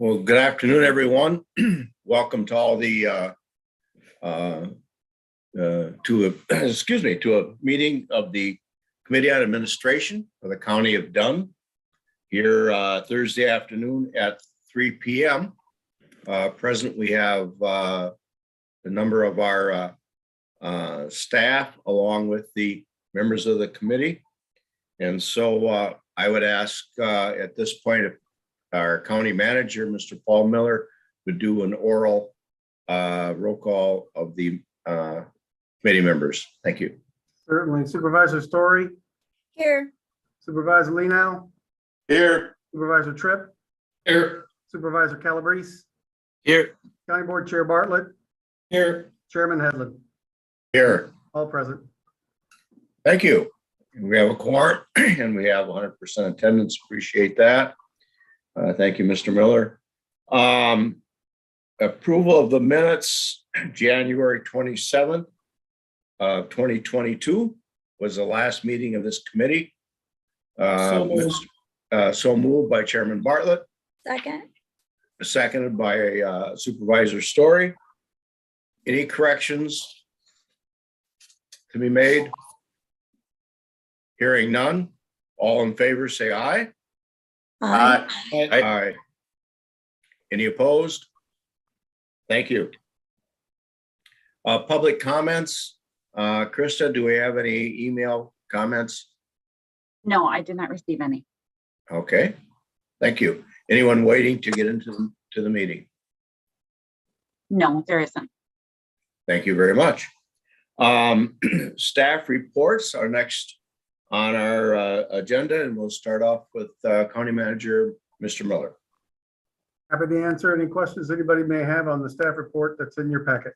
Well, good afternoon, everyone. Welcome to all the to a meeting of the Committee on Administration for the County of Dunn here Thursday afternoon at 3 p.m. Present, we have a number of our staff along with the members of the committee. And so I would ask at this point if our county manager, Mr. Paul Miller, would do an oral roll call of the committee members. Thank you. Certainly. Supervisor Story. Here. Supervisor Lenow. Here. Supervisor Tripp. Here. Supervisor Calabrese. Here. County Board Chair Bartlett. Here. Chairman Headland. Here. All present. Thank you. We have a quorum and we have 100% attendance. Appreciate that. Thank you, Mr. Miller. Approval of the minutes, January 27th of 2022 was the last meeting of this committee. So moved by Chairman Bartlett. Second. Seconded by Supervisor Story. Any corrections to be made? Hearing none. All in favor, say aye. Aye. Aye. Any opposed? Thank you. Public comments. Krista, do we have any email comments? No, I did not receive any. Okay, thank you. Anyone waiting to get into the meeting? No, there isn't. Thank you very much. Staff reports are next on our agenda, and we'll start off with County Manager, Mr. Miller. Happy to answer any questions anybody may have on the staff report that's in your packet.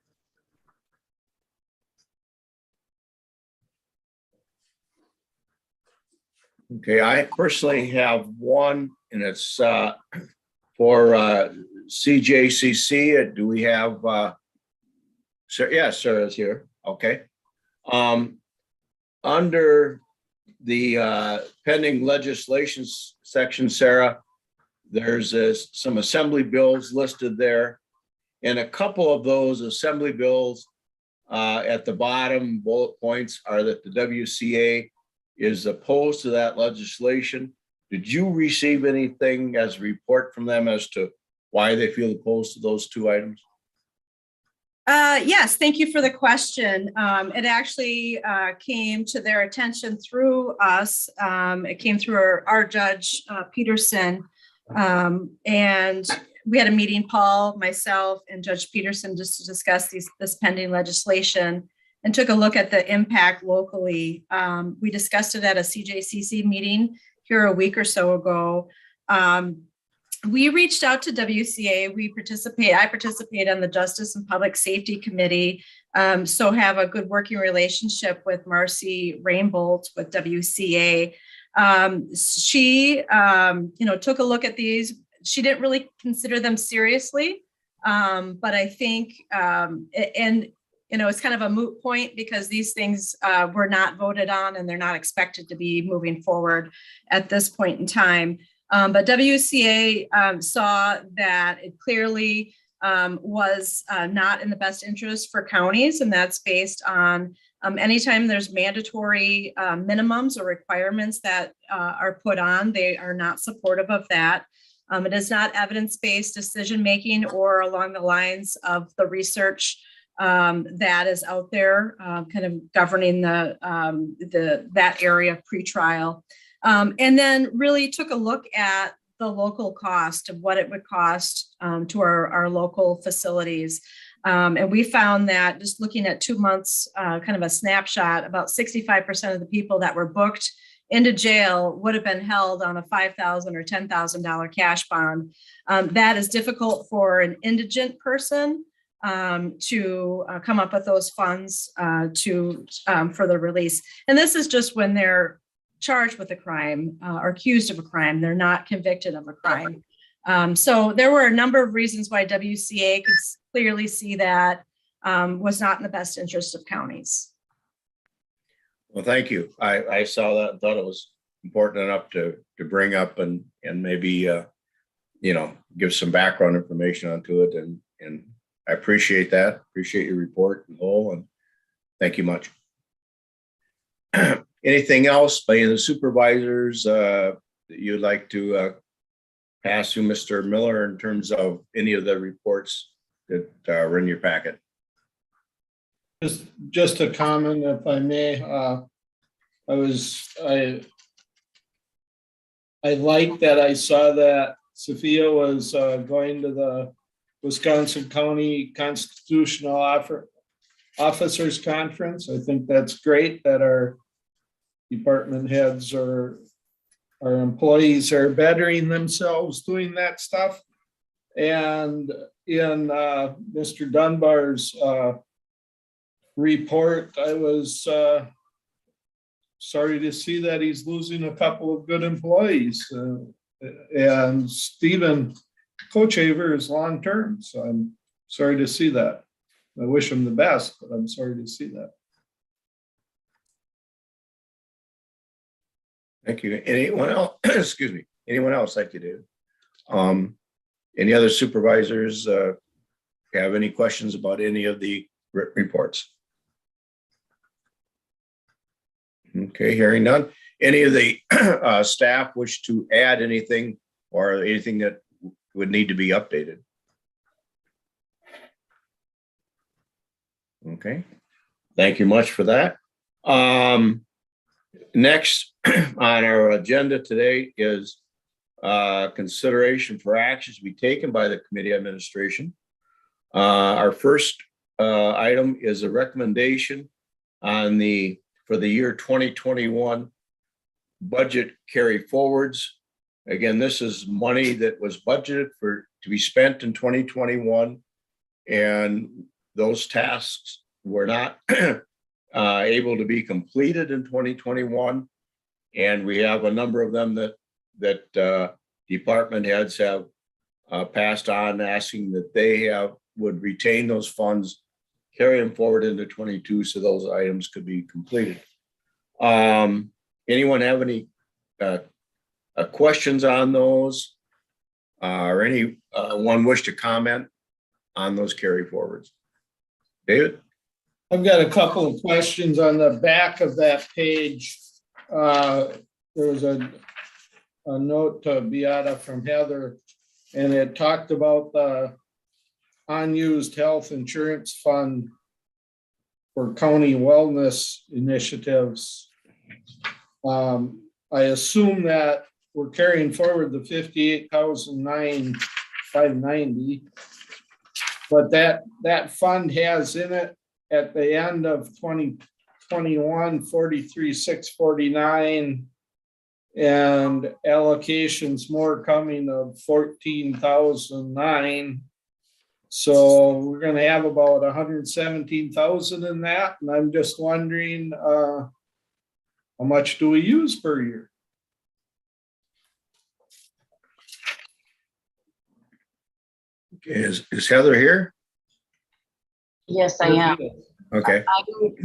Okay, I personally have one, and it's for CJCC. Do we have, sir? Yes, Sarah's here. Okay. Under the pending legislation section, Sarah, there's some assembly bills listed there. And a couple of those assembly bills at the bottom bullet points are that the WCA is opposed to that legislation. Did you receive anything as a report from them as to why they feel opposed to those two items? Yes, thank you for the question. It actually came to their attention through us. It came through our judge, Peterson. And we had a meeting, Paul, myself, and Judge Peterson, just to discuss this pending legislation and took a look at the impact locally. We discussed it at a CJCC meeting here a week or so ago. We reached out to WCA. I participate on the Justice and Public Safety Committee, so have a good working relationship with Marcy Rainbolt with WCA. She, took a look at these. She didn't really consider them seriously, but I think, it's kind of a moot point because these things were not voted on and they're not expected to be moving forward at this point in time. But WCA saw that it clearly was not in the best interest for counties, and that's based on anytime there's mandatory minimums or requirements that are put on, they are not supportive of that. It is not evidence-based decision-making or along the lines of the research that is out there, kind of governing that area of pretrial. And then really took a look at the local cost of what it would cost to our local facilities. And we found that just looking at 2 months, kind of a snapshot, about 65% of the people that were booked into jail would have been held on a $5,000 or $10,000 cash bond. That is difficult for an indigent person to come up with those funds for the release. And this is just when they're charged with a crime or accused of a crime. They're not convicted of a crime. So there were a number of reasons why WCA could clearly see that was not in the best interest of counties. Well, thank you. I saw that and thought it was important enough to bring up and maybe give some background information onto it, and I appreciate that. Appreciate your report in whole, and thank you much. Anything else by any of the supervisors that you'd like to pass to Mr. Miller in terms of any of the reports that were in your packet? Just a comment, if I may. I like that I saw that Sophia was going to the Wisconsin County Constitutional Officers Conference. I think that's great that our department heads or our employees are bettering themselves doing that stuff. And in Mr. Dunbar's report, I was sorry to see that he's losing a couple of good employees. And Stephen Kochaver is long-term, so I'm sorry to see that. I wish him the best, but I'm sorry to see that. Thank you. Anyone else? Excuse me. Anyone else? Thank you, David. Any other supervisors have any questions about any of the reports? Okay, hearing none. Any of the staff wish to add anything or anything that would need to be updated? Okay, thank you much for that. Next on our agenda today is consideration for actions to be taken by the committee administration. Our first item is a recommendation on for the year 2021 budget carry forwards. Again, this is money that was budgeted to be spent in 2021, and those tasks were not able to be completed in 2021. And we have a number of them that department heads have passed on, asking that they would retain those funds, carry them forward into 22 so those items could be completed. Anyone have any questions on those or anyone wish to comment on those carry forwards? David? I've got a couple of questions on the back of that page. There was a note to Beata from Heather, and it talked about the unused health insurance fund for county wellness initiatives. I assume that we're carrying forward the $58,590, but that fund has in it at the end of 2021, 43,649, and allocations more coming of 14,009. So we're going to have about 117,000 in that, and I'm just wondering how much do we use per year? Okay, is Heather here? Yes, I am. Okay.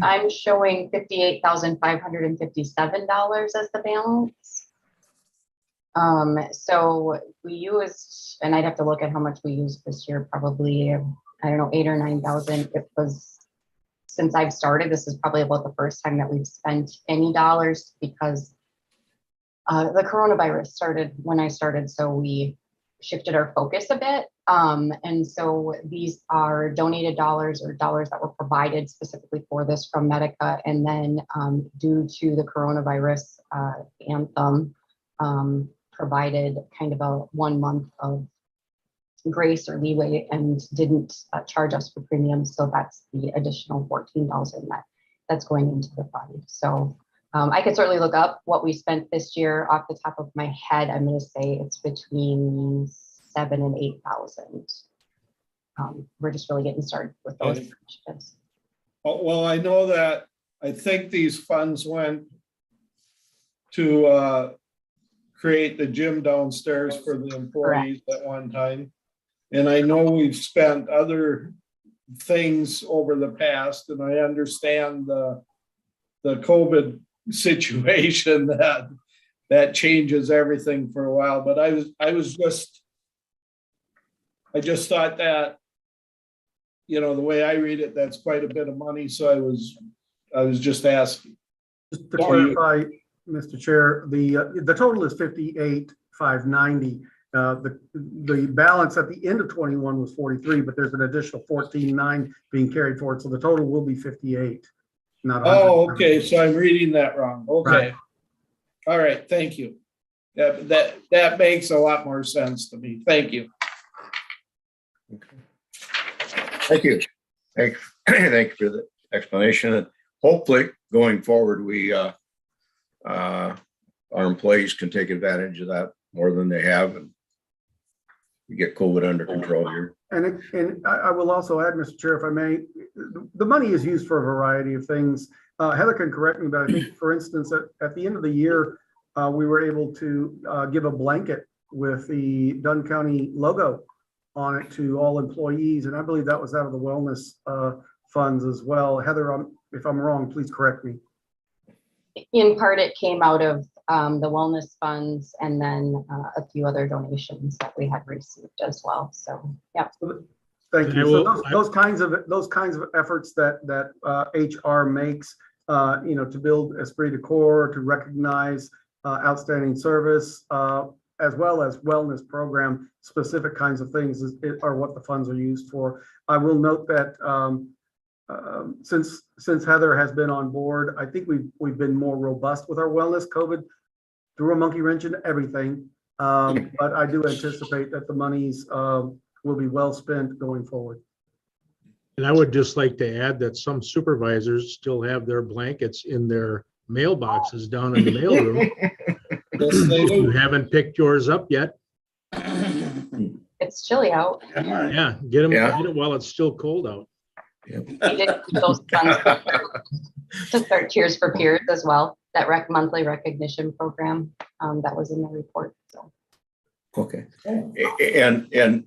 I'm showing $58,557 as the balance. So we used, and I'd have to look at how much we used this year, probably, I don't know, 8,000 or 9,000. It was, since I've started, this is probably about the first time that we've spent any dollars, because the coronavirus started when I started. So we shifted our focus a bit. And so these are donated dollars or dollars that were provided specifically for this from Medica. And then due to the coronavirus, Anthem provided kind of a 1 month of grace or leeway and didn't charge us for premiums. So that's the additional 14,000 that's going into the fund. So I could certainly look up what we spent this year. Off the top of my head, I'm going to say it's between 7,000 and 8,000. We're just really getting started with those initiatives. Well, I know that I think these funds went to create the gym downstairs for the employees at one time. And I know we've spent other things over the past, and I understand the COVID situation that changes everything for a while. But I was just I just thought that, you know, the way I read it, that's quite a bit of money, so I was just asking. Just to Yeah. clarify, Mr. Chair, the total is 58,590. The balance at the end of 21 was 43, but there's an additional 14,9 being carried forward. So the total will be 58, not 100. Oh, okay, so I'm reading that wrong. Okay. Right. All right, thank you. That makes a lot more sense to me. Thank you. Thank you. Thank you for the explanation. And hopefully, going forward, our employees can take advantage of that more than they have, and we get COVID under control here. And I will also add, Mr. Chair, if I may, the money is used for a variety of things. Heather can correct me, but I think, for instance, at the end of the year, we were able to give a blanket with the Dunn County logo on it to all employees, and I believe that was out of the wellness funds as well. Heather, if I'm wrong, please correct me. In part, it came out of the wellness funds and then a few other donations that we had received as well. So, yeah. Thank you. I So those kinds of efforts that HR makes, to build esprit de corps, to recognize outstanding service, as well as wellness program, specific kinds of things are what the funds are used for. I will note that since Heather has been on board, I think we've been more robust with our wellness. COVID threw a monkey wrench into everything, but I do anticipate that the monies will be well spent going forward. And I would just like to add that some supervisors still have their blankets in their mailboxes down in the mailroom. Yes, they If you do. haven't picked yours up yet, It's chilly out. yeah, get them, Yeah. get it while it's still cold out. We did keep those funds to start Cheers for Peers as well, that monthly recognition program that was in the report. So Okay. And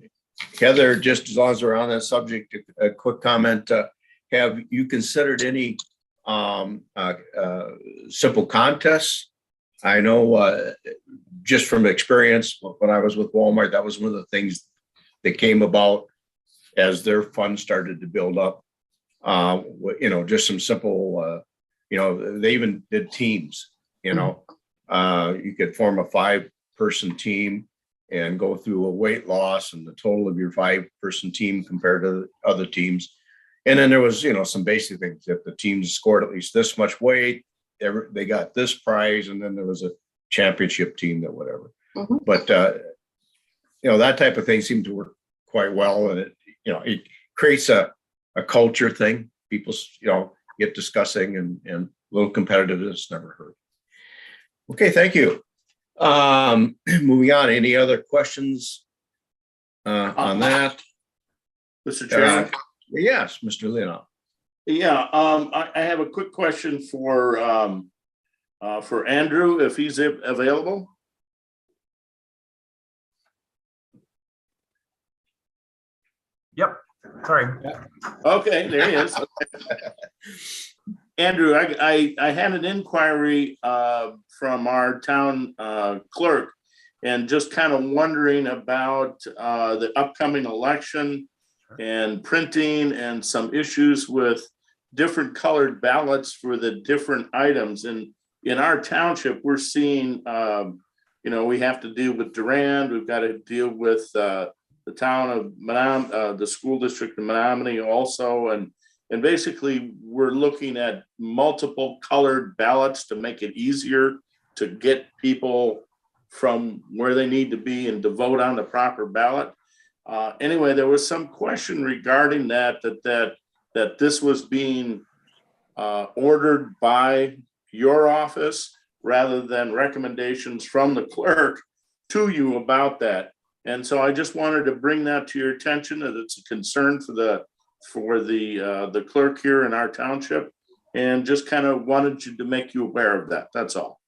Heather, just as long as we're on that subject, a quick comment. Have you considered any simple contests? I know just from experience, when I was with Walmart, that was one of the things that came about as their funds started to build up. Just some simple, they even did teams, you could form a 5-person team and go through a weight loss and the total of your 5-person team compared to other teams. And then there was, some basic things. If the teams scored at least this much weight, they got this prize, and then there was a championship team that whatever. Mhm. But that type of thing seemed to work quite well, and it creates a culture thing. People get discussing, and a little competitiveness never hurt. Okay, thank you. Moving on. Any other questions on that? Mr. Chairman? Yes, Mr. Leonard. Yeah, I have a quick question for Andrew, if he's available. Yep. Sorry. Okay, there he is. Andrew, I had an inquiry from our town clerk, and just kind of wondering about the upcoming election and printing and some issues with different colored ballots for the different items. And in our township, we're seeing, we have to deal with Durand, we've got to deal with the town of the school district of Menominee also. And basically, we're looking at multiple colored ballots to make it easier to get people from where they need to be and to vote on the proper ballot. Anyway, there was some question regarding that this was being ordered by your office rather than recommendations from the clerk to you about that. And so I just wanted to bring that to your attention, that it's a concern for the clerk here in our township, and just kind of wanted to make you aware of that. That's all.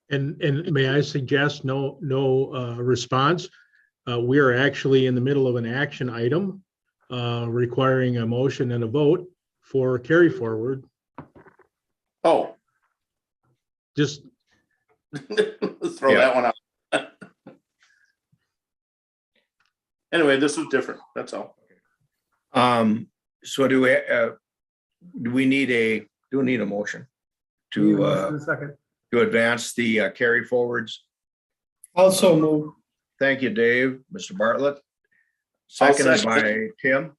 And may I suggest no response? We are actually in the middle of an action item requiring a motion and a vote for carry forward. Oh. Just Throw that one out. anyway, this is different. That's all. So do we need a motion Need a motion to in a second. advance the carry forwards? Also move. Thank you, Dave. Mr. Bartlett. I'll Seconded second by Tim,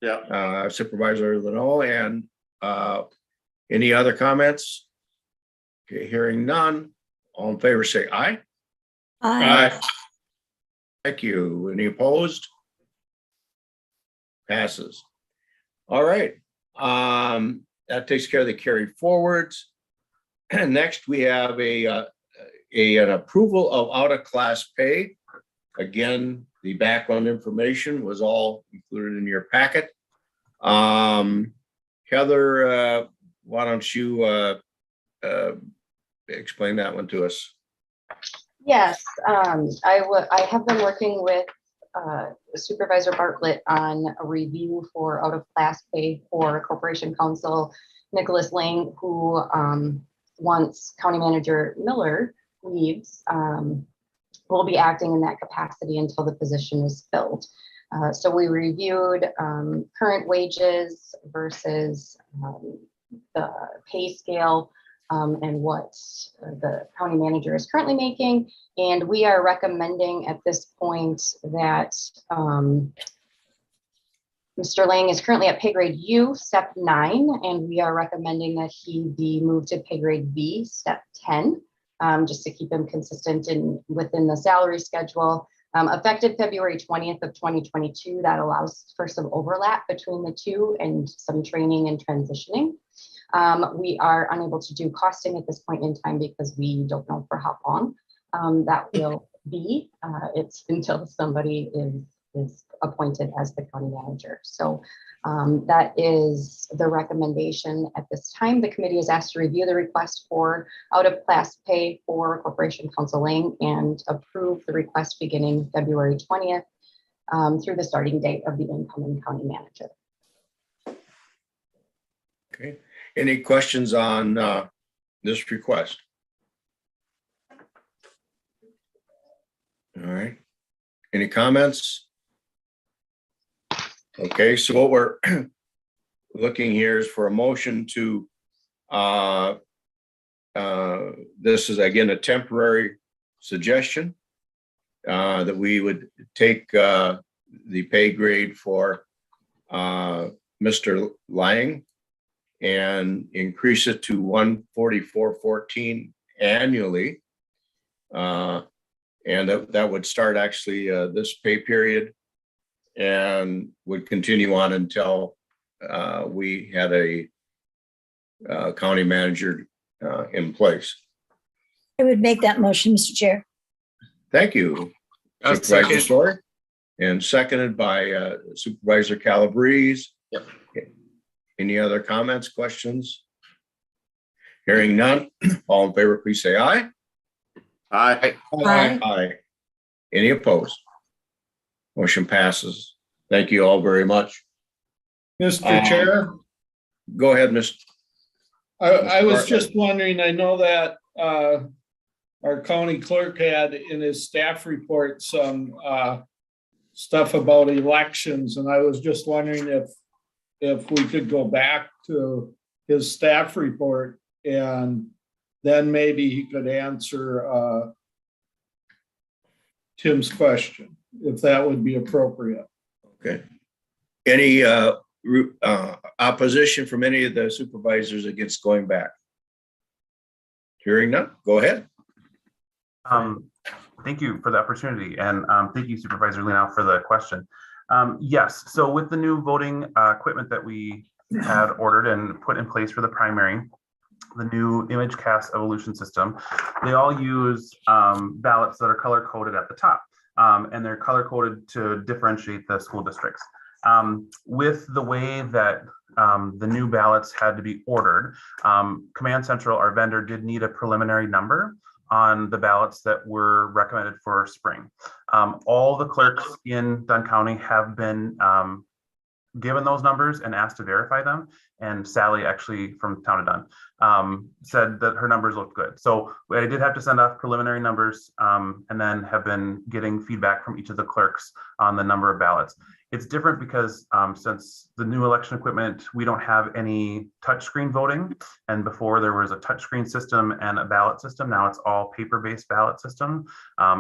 Yeah. Supervisor Leno, and any other comments? Okay, hearing none. All in favor, say aye. Aye. Thank you. Any opposed? Passes. All right. That takes care of the carry forwards. And next we have an approval of out of class pay. Again, the background information was all included in your packet. Heather, why don't you explain that one to us? Yes, I have been working with Supervisor Bartlett on a review for out of class pay for Corporation Counsel Nicholas Lang, who once County Manager Miller leaves, will be acting in that capacity until the position is filled. So we reviewed current wages versus the pay scale and what the county manager is currently making. And we are recommending at this point that Mr. Lang is currently at pay grade U, step 9, and we are recommending that he be moved to pay grade V, step 10, just to keep him consistent within the salary schedule. Effective February 20th of 2022, that allows for some overlap between the two and some training and transitioning. We are unable to do costing at this point in time because we don't know for how long that will be. It's until somebody is appointed as the county manager. So that is the recommendation at this time. The committee is asked to review the request for out of class pay for Corporation Counsel Lang and approve the request beginning February 20th through the starting date of the incoming county manager. Okay. Any questions on this request? All right. Any comments? Okay, so what we're looking here is for a motion to, this is again a temporary suggestion that we would take the pay grade for Mr. Lang and increase it to $144.14 annually. And that would start actually this pay period and would continue on until we had a county manager in place. I would make that motion, Mr. Chair. Thank you, Supervisor Story, and seconded by Supervisor Calabrese. Yep. Any other comments, questions? Hearing none, all in favor, please say aye. Aye. Aye. Aye. Any opposed? Motion passes. Thank you all very much. Mr. Chair, Go ahead, Mr. I was Bartlett. just wondering, I know that our county clerk had in his staff report some stuff about elections, and I was just wondering if we could go back to his staff report and then maybe he could answer Tim's question, if that would be appropriate. Okay. Any opposition from any of the supervisors against going back? Hearing none, go ahead. Thank you for the opportunity, and thank you, Supervisor Leno, for the question. Yes, so with the new voting equipment that we had ordered and put in place for the primary, the new image cast evolution system, they all use ballots that are color coded at the top, and they're color coded to differentiate the school districts. With the way that the new ballots had to be ordered, Command Central, our vendor, did need a preliminary number on the ballots that were recommended for spring. All the clerks in Dunn County have been given those numbers and asked to verify them. and Sally, actually from Town of Dunn, said that her numbers looked good. So I did have to send off preliminary numbers, and then have been getting feedback from each of the clerks on the number of ballots. It's different because since the new election equipment, we don't have any touchscreen voting. And before there was a touchscreen system and a ballot system. Now it's all paper-based ballot system.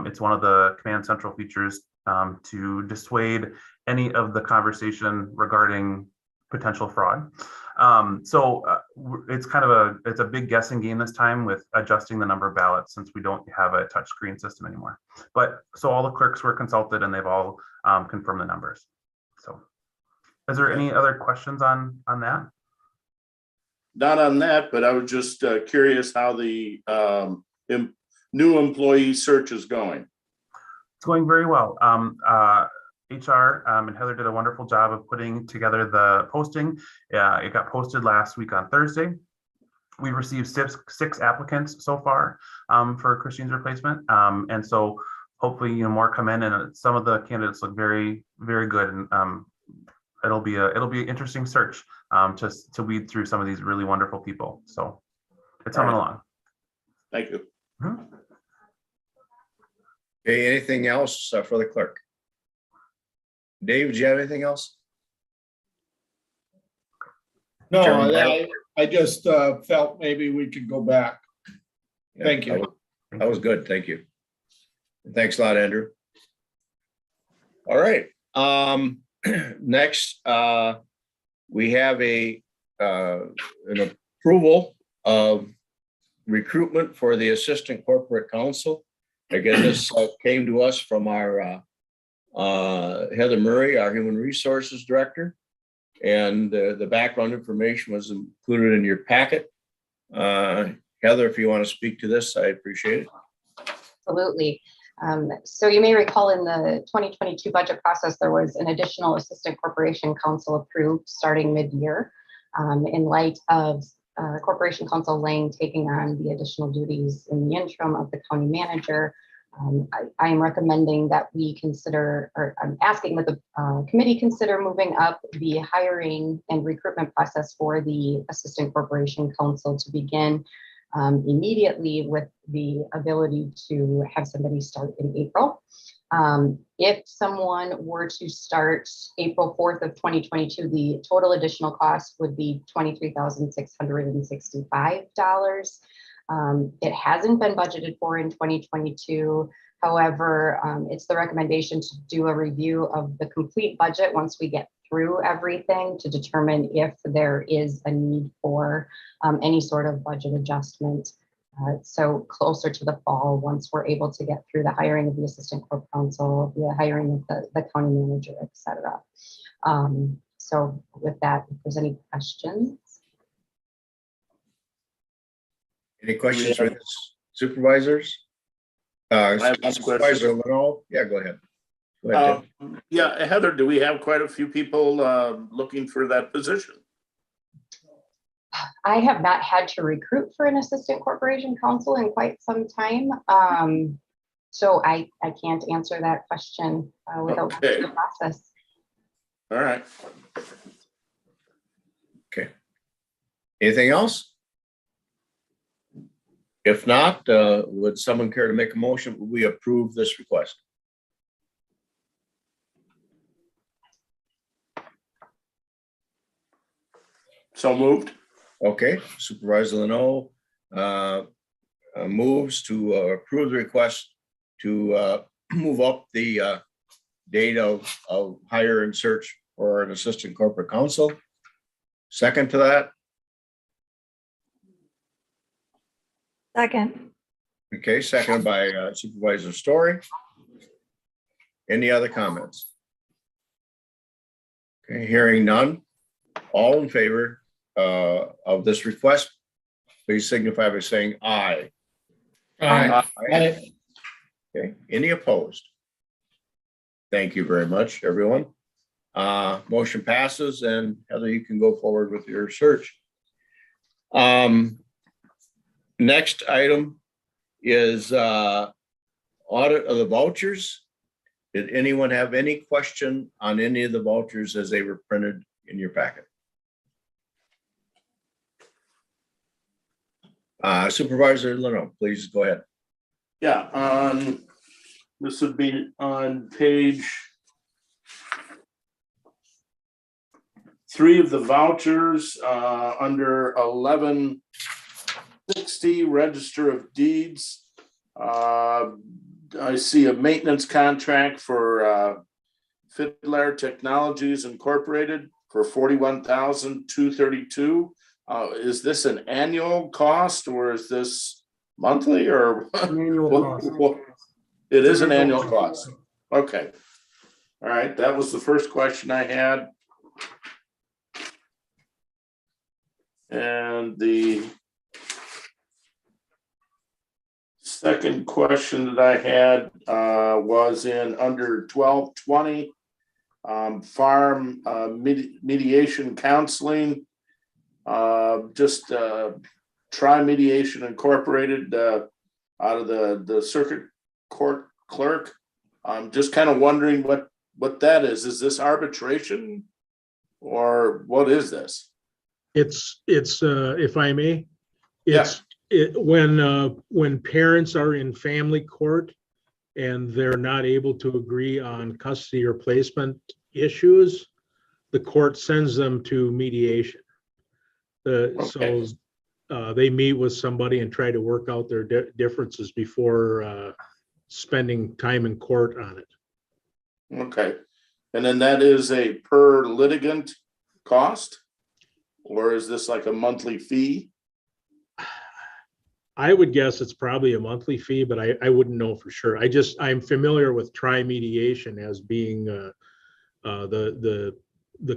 It's one of the Command Central features to dissuade any of the conversation regarding potential fraud. It's kind of it's a big guessing game this time with adjusting the number of ballots since we don't have a touchscreen system anymore. But so all the clerks were consulted and they've all confirmed the numbers. So is there any other questions on that? Not on that, but I was just curious how the new employee search is going. It's going very well. HR and Heather did a wonderful job of putting together the posting. It got posted last week on Thursday. We received six applicants so far for Christine's replacement. And so hopefully, more come in, and some of the candidates look very, very good. And it'll be an interesting search to weed through some of these really wonderful people. So it's coming along. Thank you. Mm-hmm. Okay, anything else for the clerk? Dave, do you have anything else? No, Chairman I just felt maybe we could go back. Thank you. That was good. Thank you. Thanks a lot, Andrew. All right. Next, we have an approval of recruitment for the Assistant Corporate Counsel. Again, this came to us from our Heather Murray, our Human Resources Director, and the background information was included in your packet. Heather, if you want to speak to this, I appreciate it. Absolutely. So you may recall in the 2022 budget process, there was an additional Assistant Corporation Counsel approved starting mid-year in light of Corporation Counsel Lang taking on the additional duties in the interim of the county manager. I am recommending that we consider, or I'm asking that the committee consider moving up the hiring and recruitment process for the Assistant Corporation Counsel to begin immediately with the ability to have somebody start in April. If someone were to start April 4th of 2022, the total additional cost would be $23,665. It hasn't been budgeted for in 2022. However, it's the recommendation to do a review of the complete budget once we get through everything to determine if there is a need for any sort of budget adjustment. So closer to the fall, once we're able to get through the hiring of the Assistant Corp Counsel, the hiring of the county manager, et cetera. So with that, if there's any questions. Any questions for the supervisors? I have one Supervisor Leno? Yeah, go ahead. Go ahead, Tim. Yeah, Heather, do we have quite a few people looking for that position? I have not had to recruit for an Assistant Corporation Counsel in quite some time. So I can't answer that question without the process. All right. Okay. Anything else? If not, would someone care to make a motion? We approve this request. So moved. Okay, Supervisor Leno moves to approve the request to move up the date of hire and search for an Assistant Corporate Counsel. Second to that. Second. Okay, seconded by Supervisor Story. Any other comments? Okay, hearing none. All in favor of this request, please signify by saying aye. Aye. Okay, any opposed? Thank you very much, everyone. Motion passes, and Heather, you can go forward with your search. Next item is audit of the vouchers. Did anyone have any question on any of the vouchers as they were printed in your packet? Supervisor Leno, please go ahead. Yeah, this would be on page 3 of the vouchers, under 1160 Register of Deeds. I see a maintenance contract for Fiddler Technologies Incorporated for $41,232. Is this an annual cost or is this monthly or? Annual cost. It is an annual cost. Okay. All right, that was the first question I had. And the second question that I had was in under 1220, farm mediation counseling. Just Try Mediation Incorporated out of the circuit court clerk. I'm just kind of wondering what that is. Is this arbitration or what is this? It's if I may, when parents are in family court and they're not able to agree on custody or placement issues, the court sends them to mediation. So they meet with somebody and try to work out their differences before spending time in court on it. Okay. And then that is a per litigant cost? Or is this like a monthly fee? I would guess it's probably a monthly fee, but I wouldn't know for sure. I'm familiar with Try Mediation as being the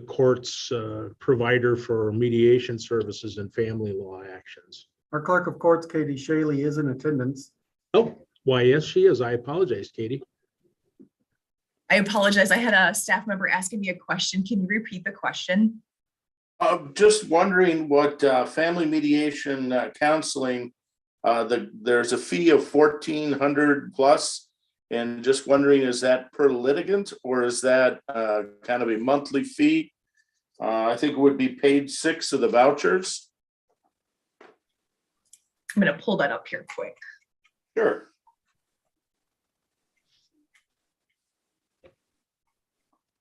court's provider for mediation services and family law actions. Our clerk of courts, Katie Shaley, is in attendance. Oh, why, yes, she is. I apologize, Katie. I apologize. I had a staff member asking me a question. Can you repeat the question? Just wondering what family mediation counseling, there's a fee of $1,400 plus, and just wondering, is that per litigant or is that kind of a monthly fee? I think it would be page 6 of the vouchers. I'm going to pull that up here quick. Sure.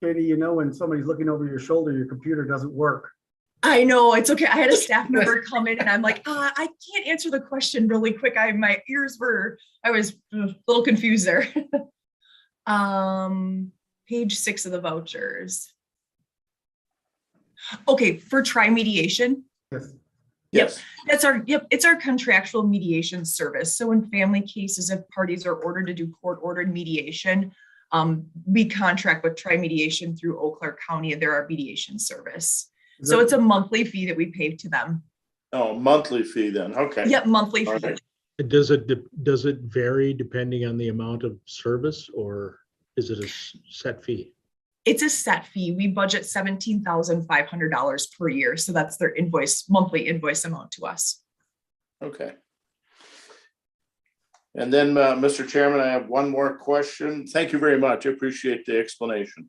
Katie, you know, when somebody's looking over your shoulder, your computer doesn't work. I know, it's okay. I had a staff member come in and I'm like, I can't answer the question really quick. I was a little confused there. Page 6 of the vouchers. Okay, for Try Mediation. Yes. It's our contractual mediation service. So in family cases, if parties are ordered to do court-ordered mediation, we contract with Try Mediation through Eau Claire County, and they're our mediation service. So it's a monthly fee that we pay to them. Oh, monthly fee then. Okay. Yep, monthly fee. Right. Does it vary depending on the amount of service, or is it a set fee? It's a set fee. We budget $17,500 per year. So that's their monthly invoice amount to us. Okay. And then, Mr. Chairman, I have one more question. Thank you very much. I appreciate the explanation.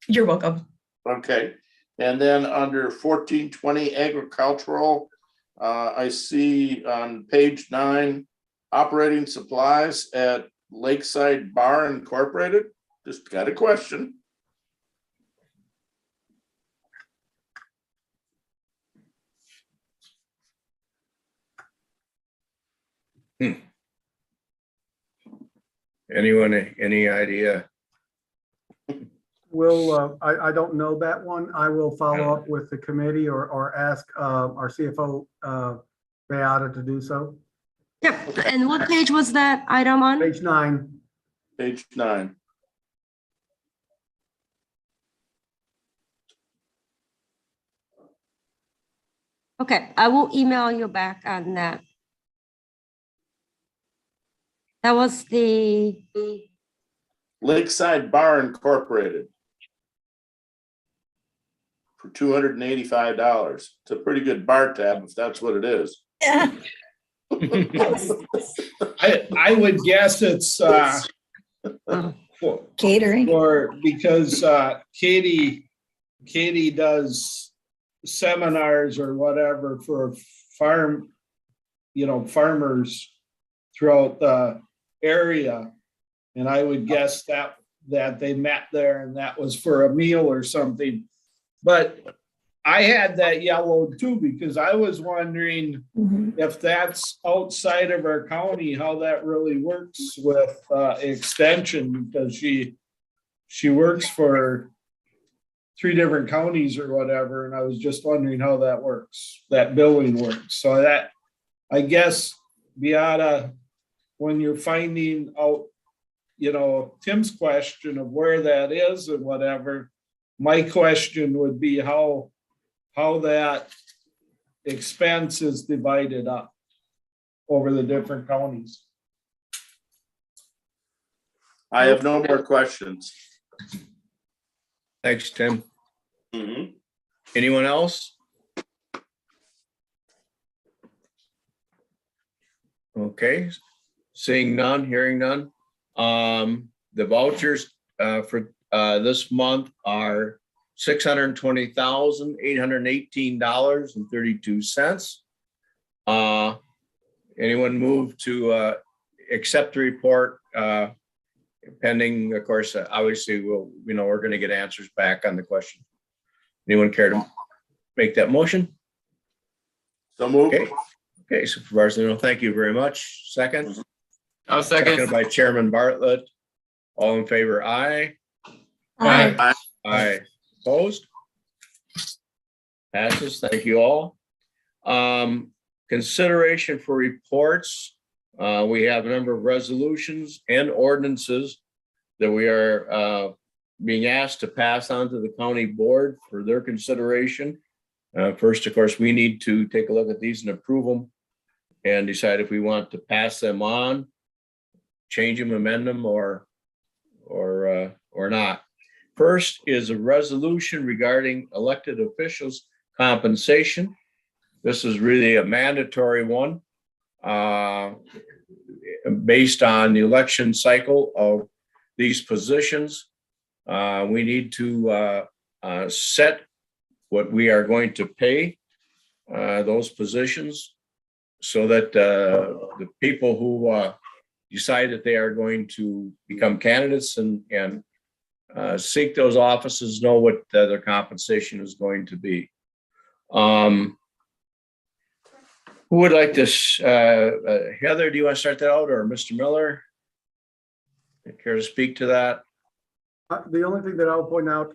You're welcome. Okay. And then under 1420 agricultural, I see on page 9, operating supplies at Lakeside Bar Incorporated. Just got a question. Anyone, any idea? I don't know that one. I will follow up with the committee or ask our CFO, Beata, to do so. Yep. And what page was that item on? Page 9. Page 9. Okay, I will email you back on that. That was the Lakeside Incorporated for $285. It's a pretty good bar tab if that's what it is. I would guess it's Catering. or because Katie does seminars or whatever for farm farmers throughout the area. And I would guess that they met there and that was for a meal or something. But I had that yellowed too, because I was wondering if that's outside of our county, how that really works with extension, because she works for 3 different counties or whatever. And I was just wondering how that works, that billing works. So that, I guess, Beata, when you're finding out, Tim's question of where that is and whatever, my question would be how that expense is divided up over the different counties. I have no more questions. Thanks, Tim. Mhm. Anyone else? Okay, seeing none, hearing none. The vouchers for this month are $620,818.32. Anyone move to accept the report pending, of course, obviously, we're going to get answers back on the question. Anyone care to make that motion? So moved. Okay, Supervisor Lino, thank you very much. Second? I'll second. Seconded by Chairman Bartlett. All in favor, aye. Aye. Aye. Opposed? Passes. Thank you all. Consideration for reports. We have a number of resolutions and ordinances that we are being asked to pass on to the county board for their consideration. First, of course, we need to take a look at these and approve them and decide if we want to pass them on, change them, amend them, or not. First is a resolution regarding elected officials' compensation. This is really a mandatory one based on the election cycle of these positions. We need to set what we are going to pay those positions so that the people who decide that they are going to become candidates and seek those offices know what their compensation is going to be. Who would like this? Heather, do you want to start that out, or Mr. Miller? Care to speak to that? The only thing that I'll point out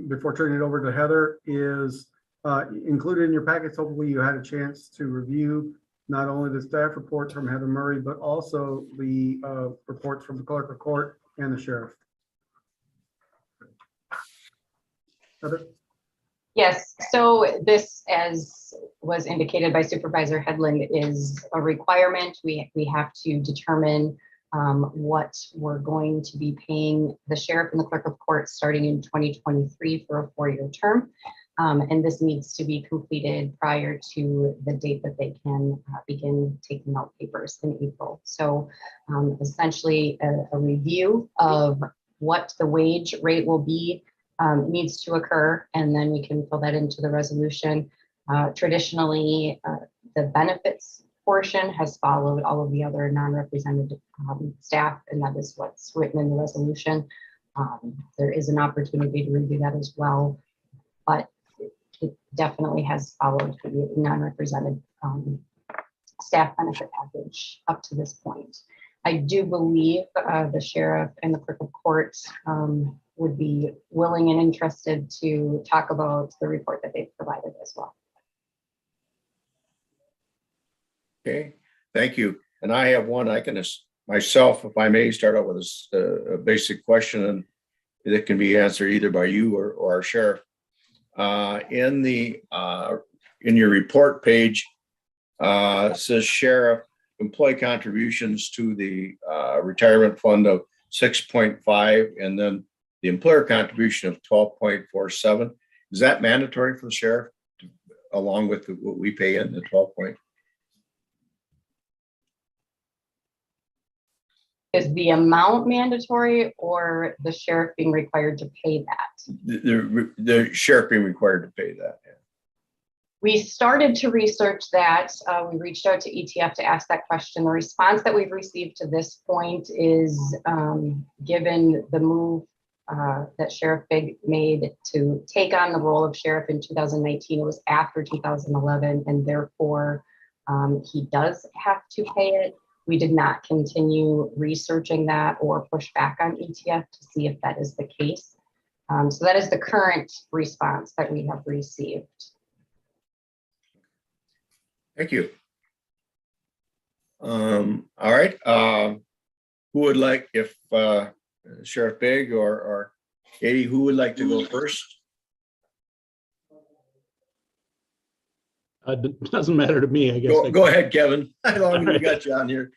before turning it over to Heather is included in your packets. Hopefully you had a chance to review not only the staff report from Heather Murray, but also the reports from the clerk of court and the sheriff. Heather? Yes, so this, as was indicated by Supervisor Hedlund, is a requirement. We have to determine what we're going to be paying the sheriff and the clerk of court starting in 2023 for a 4-year term. And this needs to be completed prior to the date that they can begin taking out papers in April. So essentially a review of what the wage rate will be needs to occur, and then we can fill that into the resolution. Traditionally, the benefits portion has followed all of the other non-represented staff, and that is what's written in the resolution. There is an opportunity to review that as well, but it definitely has followed the non-represented staff benefit package up to this point. I do believe the sheriff and the clerk of court would be willing and interested to talk about the report that they've provided as well. Okay, thank you. And I have one. I can myself, if I may, start out with a basic question, and that can be answered either by you or our sheriff. In your report page, it says sheriff employee contributions to the retirement fund of 6.5, and then the employer contribution of 12.47. Is that mandatory for the sheriff, along with what we pay in the 12 point? Is the amount mandatory, or the sheriff being required to pay that? The sheriff being required to pay that. We started to research that. We reached out to ETF to ask that question. The response that we've received to this point is, given the move that Sheriff Big made to take on the role of sheriff in 2019, it was after 2011, and therefore he does have to pay it. We did not continue researching that or push back on ETF to see if that is the case. So that is the current response that we have received. Thank you. All right. Who would like, if Sheriff Big or Katie, who would like to go first? It doesn't matter to me, I guess. Go ahead, Kevin. How long have we got you on here?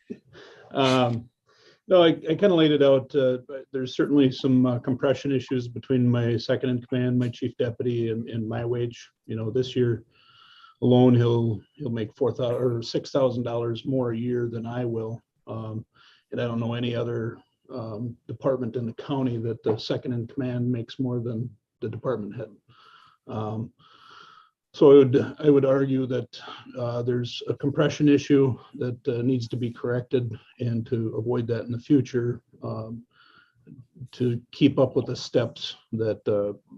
No, I kind of laid it out. But there's certainly some compression issues between my second in command, my chief deputy, and my wage. You know, this year alone, he'll make $4,000 or $6,000 more a year than I will. And I don't know any other department in the county that the second in command makes more than the department head. So I would argue that there's a compression issue that needs to be corrected, and to avoid that in the future, to keep up with the steps that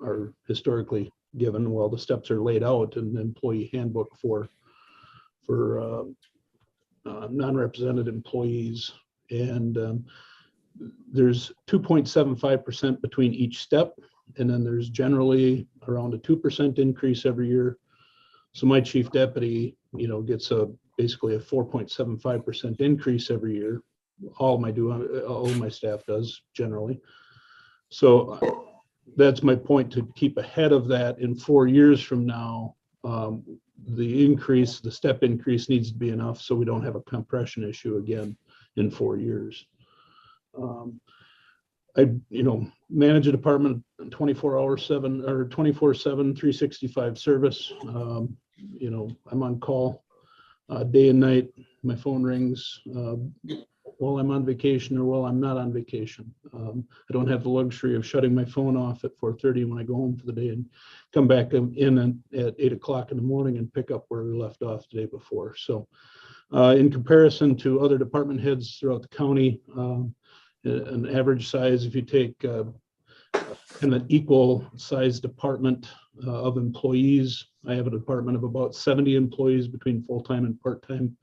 are historically given. Well, the steps are laid out in the employee handbook for non-represented employees, and there's 2.75% between each step, and then there's generally around a 2% increase every year. So my chief deputy, you know, gets basically a 4.75% increase every year. All my staff does generally. So that's my point, to keep ahead of that. In 4 years from now, the step increase needs to be enough so we don't have a compression issue again in 4 years. I manage a department 24/7, 365 service. I'm on call day and night. My phone rings while I'm on vacation or while I'm not on vacation. I don't have the luxury of shutting my phone off at 4:30 when I go home for the day and come back in at 8 o'clock in the morning and pick up where we left off the day before. So in comparison to other department heads throughout the county, an average size, if you take kind of an equal size department of employees, I have a department of about 70 employees between full-time and part-time.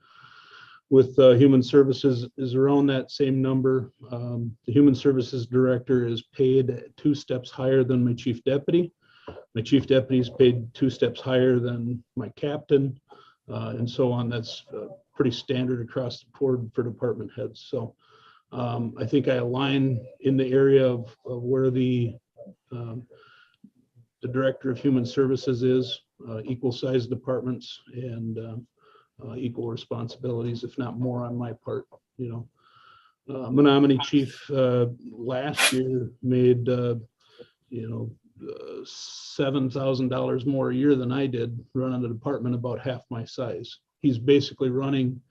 With human services is around that same number. The human services director is paid 2 steps higher than my chief deputy. My chief deputy is paid 2 steps higher than my captain, and so on. That's pretty standard across the board for department heads. So I think I align in the area of where the director of human services is, equal size departments and equal responsibilities, if not more on my part. Menominee chief last year made $7,000 more a year than I did, running the department about half my size. He's basically running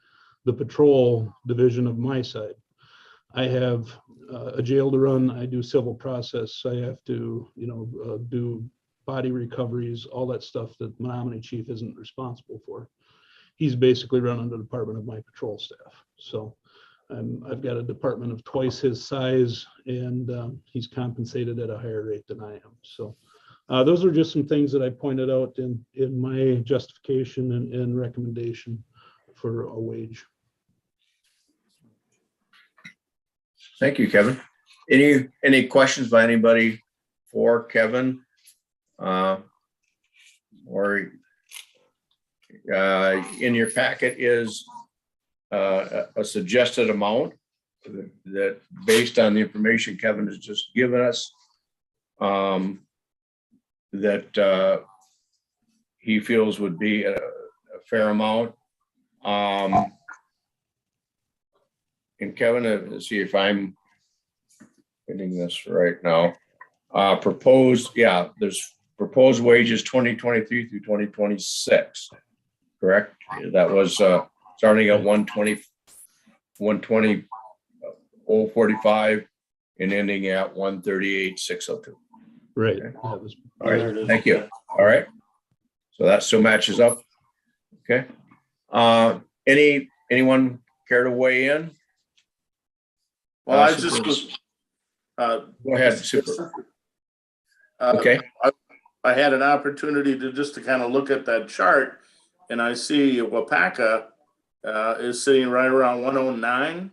the patrol division of my side. I have a jail to run. I do civil process. I have to, do body recoveries, all that stuff that Menominee chief isn't responsible for. He's basically running the department of my patrol staff. So I've got a department of twice his size, and he's compensated at a higher rate than I am. So those are just some things that I pointed out in my justification and recommendation for a wage. Thank you, Kevin. Any questions by anybody for Kevin? Or in your packet is a suggested amount that, based on the information Kevin has just given us, that he feels would be a fair amount. And Kevin, let's see if I'm getting this right now. There's proposed wages 2023 through 2026, correct? That was starting at 120,045 and ending at 138,602. Right. Okay. All right. Thank you. All right. So that still matches up. Okay. Anyone care to weigh in? Well, I just was. Go ahead, Super. Uh, Okay. I had an opportunity to kind of look at that chart, and I see Wapaka is sitting right around 109,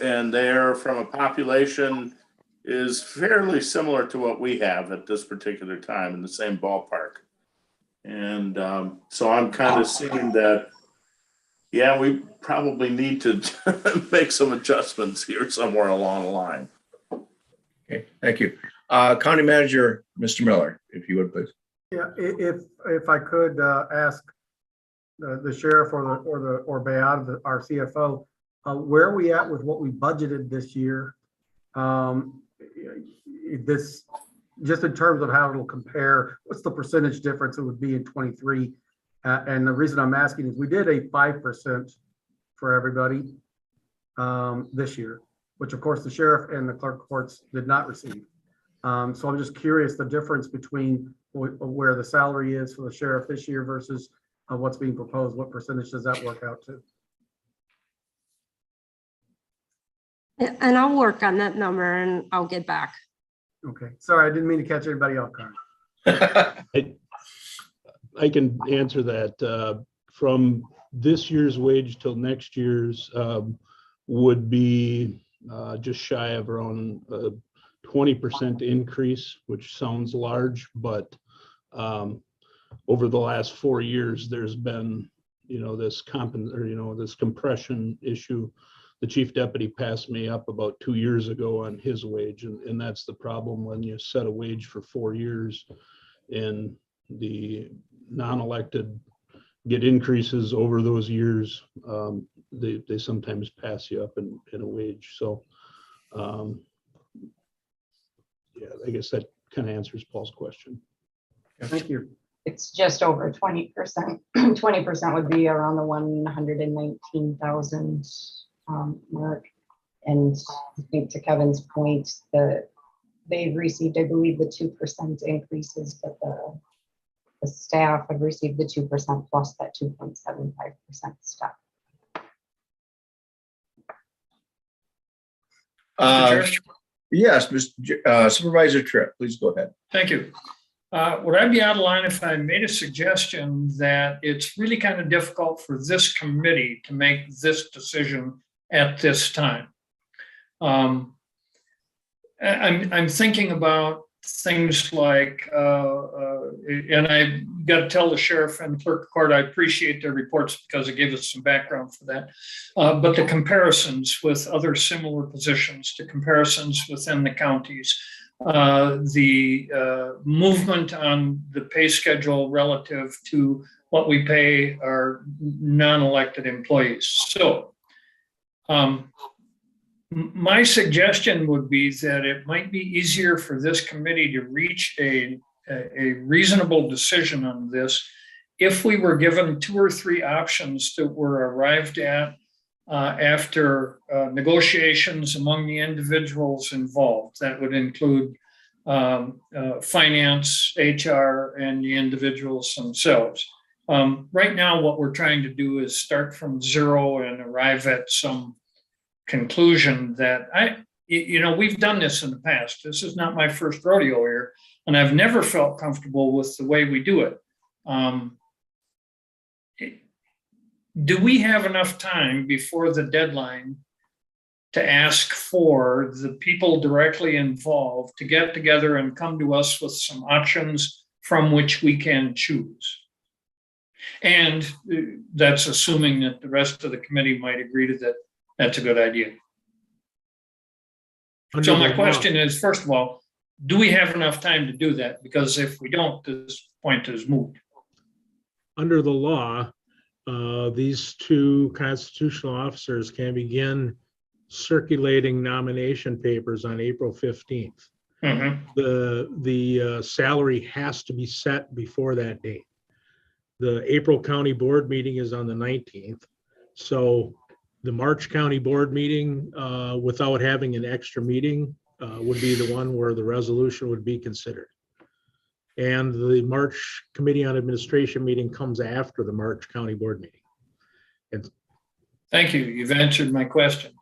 and they're from a population is fairly similar to what we have at this particular time in the same ballpark. And so I'm kind of seeing that, yeah, we probably need to make some adjustments here somewhere along the line. Okay, thank you. County Manager, Mr. Miller, if you would, please. Yeah, if I could ask the sheriff or Beat, our CFO, where are we at with what we budgeted this year? This, just in terms of how it'll compare, what's the percentage difference it would be in 23? And the reason I'm asking is we did a 5% for everybody this year, which of course the sheriff and the clerk courts did not receive. So I'm just curious the difference between where the salary is for the sheriff this year versus what's being proposed. What percentage does that work out to? And I'll work on that number and I'll get back. Okay, sorry, I didn't mean to catch anybody off guard. I can answer that. From this year's wage till next year's would be just shy of around 20% increase, which sounds large, but over the last 4 years, there's been, this this compression issue. The chief deputy passed me up about 2 years ago on his wage, and that's the problem when you set a wage for 4 years and the non-elected get increases over those years. They sometimes pass you up in a wage. So yeah, I guess that kind of answers Paul's question. Thank you. It's just over 20%. 20% would be around the 119,000 mark. And I think to Kevin's point, they've received, I believe, the 2% increases, but the staff have received the 2% plus that 2.75% stuff. Yes, Supervisor Tripp, please go ahead. Thank you. Would I be out of line if I made a suggestion that it's really kind of difficult for this committee to make this decision at this time? I'm thinking about things like, and I got to tell the sheriff and clerk court, I appreciate their reports because it gave us some background for that. But the comparisons with other similar positions, the comparisons within the counties, the movement on the pay schedule relative to what we pay our non-elected employees. So my suggestion would be that it might be easier for this committee to reach a reasonable decision on this if we were given 2 or 3 options that were arrived at after negotiations among the individuals involved. That would include finance, HR, and the individuals themselves. Right now, what we're trying to do is start from zero and arrive at some conclusion that we've done this in the past. This is not my first rodeo here, and I've never felt comfortable with the way we do it. Do we have enough time before the deadline to ask for the people directly involved to get together and come to us with some options from which we can choose? And that's assuming that the rest of the committee might agree to that. That's a good idea. So my question is, first of all, do we have enough time to do that? Because if we don't, this point is moot. Under the law, these 2 constitutional officers can begin circulating nomination papers on April 15th. Mm-hmm. The salary has to be set before that date. The April County Board meeting is on the 19th. So the March County Board meeting, without having an extra meeting, would be the one where the resolution would be considered. And the March Committee on Administration meeting comes after the March County Board meeting. And Thank you. You've answered my question.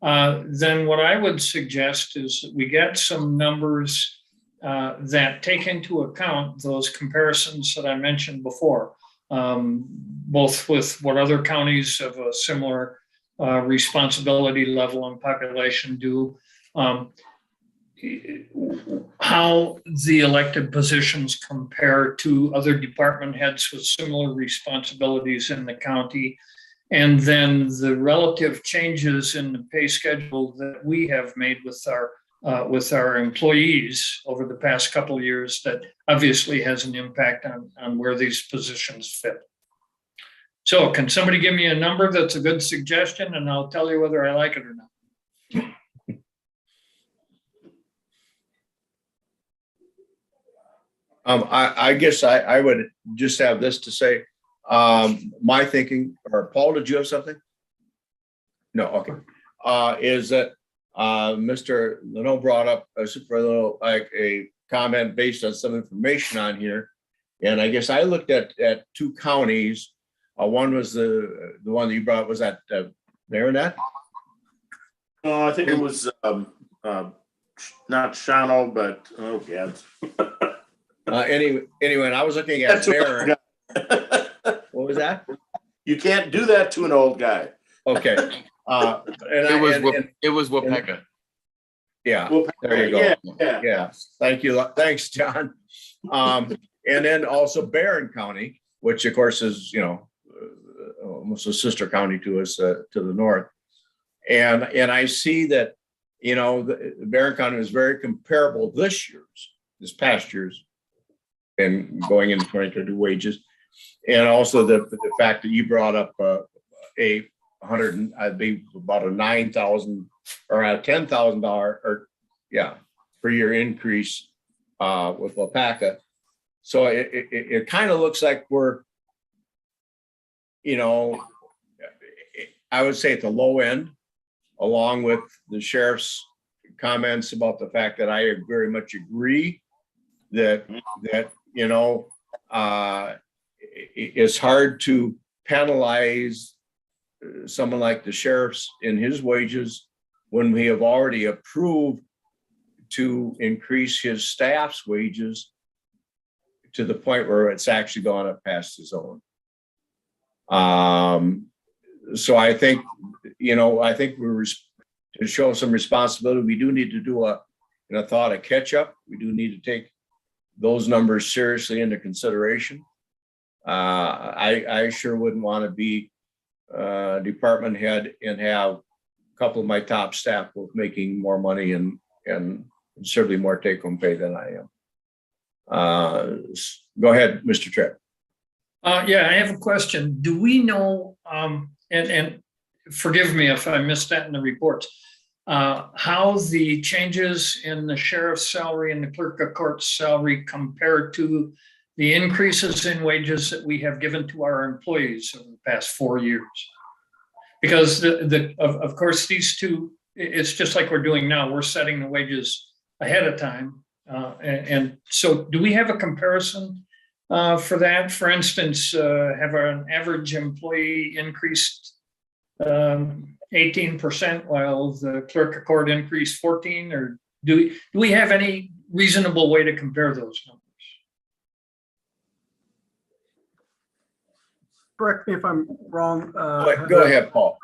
Then what I would suggest is that we get some numbers that take into account those comparisons that I mentioned before, both with what other counties of a similar responsibility level and population do, how the elected positions compare to other department heads with similar responsibilities in the county, and then the relative changes in the pay schedule that we have made with our employees over the past couple of years that obviously has an impact on where these positions fit. So can somebody give me a number that's a good suggestion, and I'll tell you whether I like it or not. I guess I would just have this to say. My thinking, or Paul, did you have something? No, okay. Is that Mr. Leno brought up a comment based on some information on here. And I guess I looked at two counties. One was the one that you brought, was that Marinette? No, I think it was not Shano, but oh god. Anyway, and I was looking at Marin. What was that? You can't do that to an old guy. Okay. It was Wapeka. Yeah, Well, there you go. Yeah. Yeah, thank you. Thanks, John. And then also Barron County, which of course is, almost a sister county to us to the north. And I see that, the Barron County is very comparable this past year's, and going into 2022 wages. And also the fact that you brought up about a $9,000 or a $10,000 per year increase with Wapaka. So it kind of looks like we're, I would say at the low end, along with the sheriff's comments about the fact that I very much agree that it's hard to penalize someone like the sheriff's in his wages when we have already approved to increase his staff's wages to the point where it's actually gone up past his own. So I think we're to show some responsibility. We do need to do a catch up. We do need to take those numbers seriously into consideration. I sure wouldn't want to be department head and have a couple of my top staff both making more money and certainly more take-home pay than I am. Go ahead, Mr. Tripp. I have a question. Do we know, and forgive me if I missed that in the reports, how the changes in the sheriff's salary and the clerk of court's salary compare to the increases in wages that we have given to our employees over the past 4 years? Because of course, these two, it's just like we're doing now. We're setting the wages ahead of time. And so do we have a comparison for that? For instance, have an average employee increased 18% while the clerk of court increased 14? Or do we have any reasonable way to compare those numbers? Correct me if I'm wrong. Go ahead, Paul.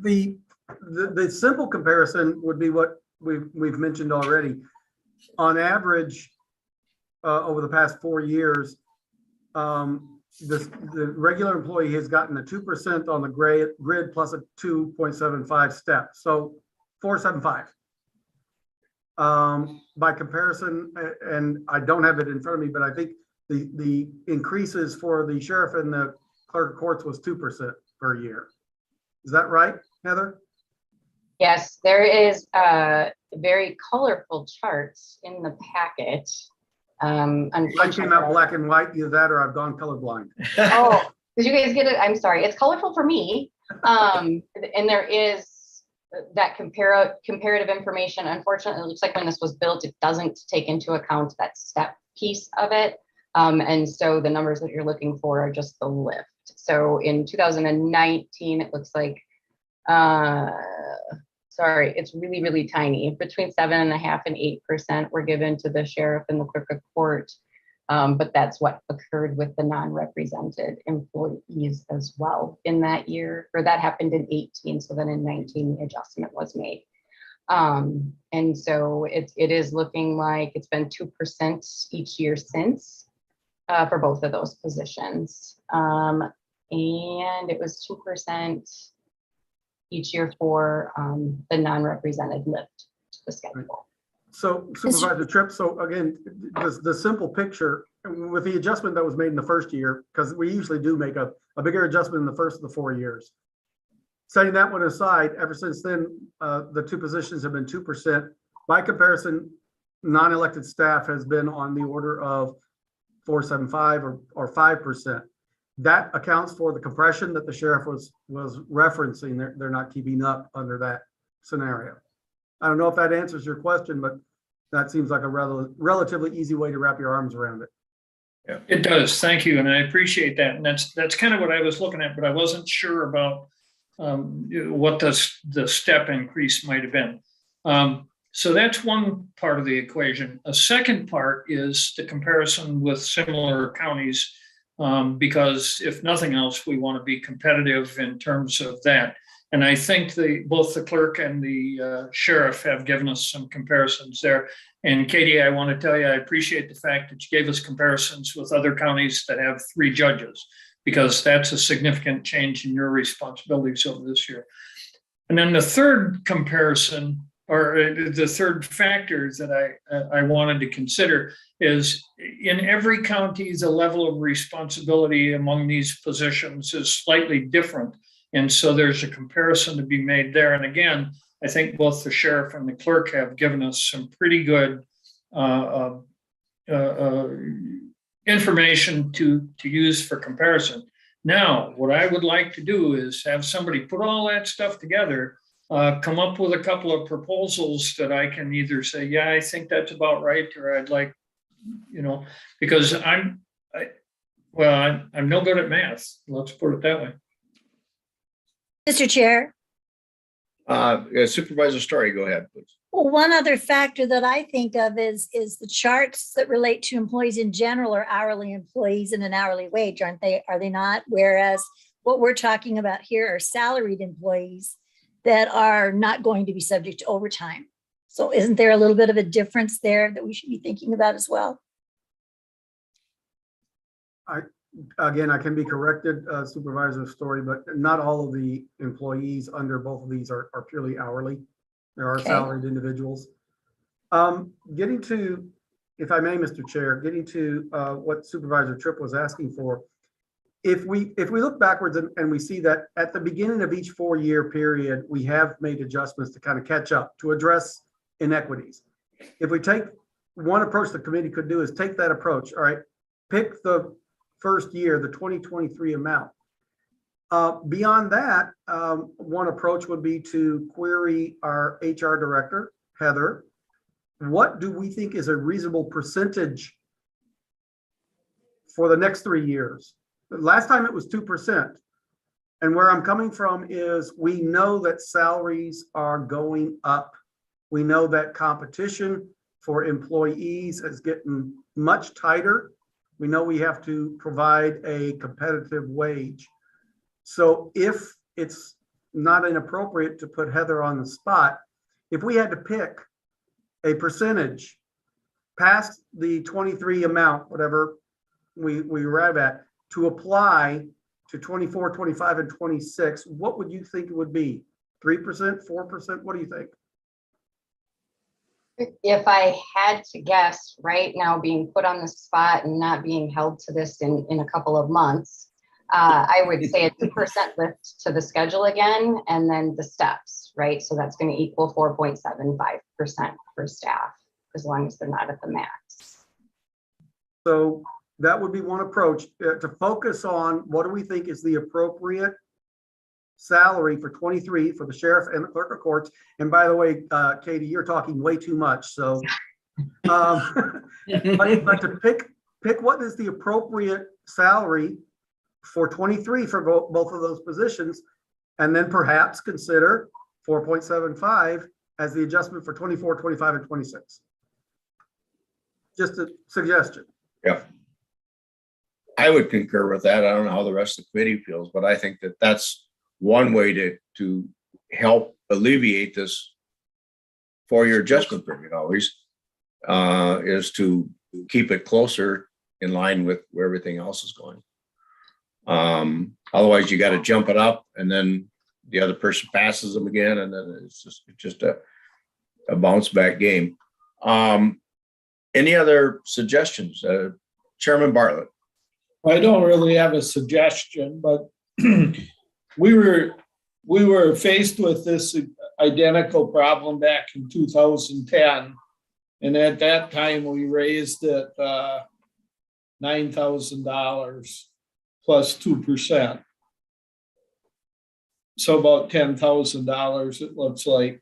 The simple comparison would be what we've mentioned already. On average, over the past 4 years, the regular employee has gotten a 2% on the grid plus a 2.75 step, so 4.75. By comparison, and I don't have it in front of me, but I think the increases for the sheriff and the clerk of courts was 2% per year. Is that right, Heather? Yes, there is very colorful charts in the packet. I came out black and white, either that or I've gone colorblind. Oh, did you guys get it? I'm sorry. It's colorful for me. And there is that comparative information. Unfortunately, it looks like when this was built, it doesn't take into account that step piece of it. And so the numbers that you're looking for are just the lift. So in 2019, it looks like, sorry, it's really, really tiny. Between 7.5% and 8% were given to the sheriff and the clerk of court. But that's what occurred with the non-represented employees as well in that year, or that happened in 18. So then in 19, the adjustment was made. And so it is looking like it's been 2% each year since for both of those positions. And it was 2% each year for the non-represented lift to the schedule. So Supervisor Tripp, so again, the simple picture with the adjustment that was made in the first year, because we usually do make a bigger adjustment in the first of the 4 years. Setting that one aside, ever since then, the two positions have been 2%. By comparison, non-elected staff has been on the order of 4.75 or 5%. That accounts for the compression that the sheriff was referencing. They're not keeping up under that scenario. I don't know if that answers your question, but that seems like a relatively easy way to wrap your arms around it. Yeah, it does. Thank you. And I appreciate that. And that's kind of what I was looking at, but I wasn't sure about what the step increase might have been. So that's one part of the equation. A second part is the comparison with similar counties, because if nothing else, we want to be competitive in terms of that. And I think both the clerk and the sheriff have given us some comparisons there. And Katie, I want to tell you, I appreciate the fact that you gave us comparisons with other counties that have 3 judges, because that's a significant change in your responsibilities over this year. And then the third comparison, or the third factor that I wanted to consider is in every county, the level of responsibility among these positions is slightly different. And so there's a comparison to be made there. And again, I think both the sheriff and the clerk have given us some pretty good information to use for comparison. Now, what I would like to do is have somebody put all that stuff together, come up with a couple of proposals that I can either say, yeah, I think that's about right, or I'd like, because I'm no good at math. Let's put it that way. Mr. Chair, Supervisor Story, go ahead, please. well, one other factor that I think of is the charts that relate to employees in general are hourly employees and an hourly wage, aren't they? Are they not? Whereas what we're talking about here are salaried employees that are not going to be subject to overtime. So isn't there a little bit of a difference there that we should be thinking about as well? Again, I can be corrected, Supervisor Story, but not all of the employees under both of these are purely hourly. There are salaried individuals. Getting to, if I may, Mr. Chair, getting to what Supervisor Tripp was asking for. If we look backwards and we see that at the beginning of each 4-year period, we have made adjustments to kind of catch up to address inequities. If we take one approach the committee could do is take that approach, all right, pick the first year, the 2023 amount. Beyond that, one approach would be to query our HR director, Heather. What do we think is a reasonable percentage for the next 3 years? Last time it was 2%. And where I'm coming from is we know that salaries are going up. We know that competition for employees is getting much tighter. We know we have to provide a competitive wage. So if it's not inappropriate to put Heather on the spot, if we had to pick a percentage past the 23 amount, whatever we arrive at, to apply to 24, 25, and 26, what would you think it would be? 3%, 4%? What do you think? If I had to guess right now, being put on the spot and not being held to this in a couple of months, I would say a 2% lift to the schedule again, and then the steps, right? So that's going to equal 4.75% for staff, as long as they're not at the max. So that would be one approach, to focus on what do we think is the appropriate salary for 23 for the sheriff and the clerk of courts. And by the way, Katie, you're talking way too much. So But to pick what is the appropriate salary for 23 for both of those positions, and then perhaps consider 4.75 as the adjustment for 24, 25, and 26. Just a suggestion. Yeah. I would concur with that. I don't know how the rest of the committee feels, but I think that that's one way to help alleviate this 4-year adjustment period always, is to keep it closer in line with where everything else is going. Otherwise you got to jump it up and then the other person passes them again. And then it's just a bounce back game. Any other suggestions? Chairman Bartlett. I don't really have a suggestion, but we were faced with this identical problem back in 2010. And at that time, we raised it $9,000 plus 2%. So about $10,000, it looks like.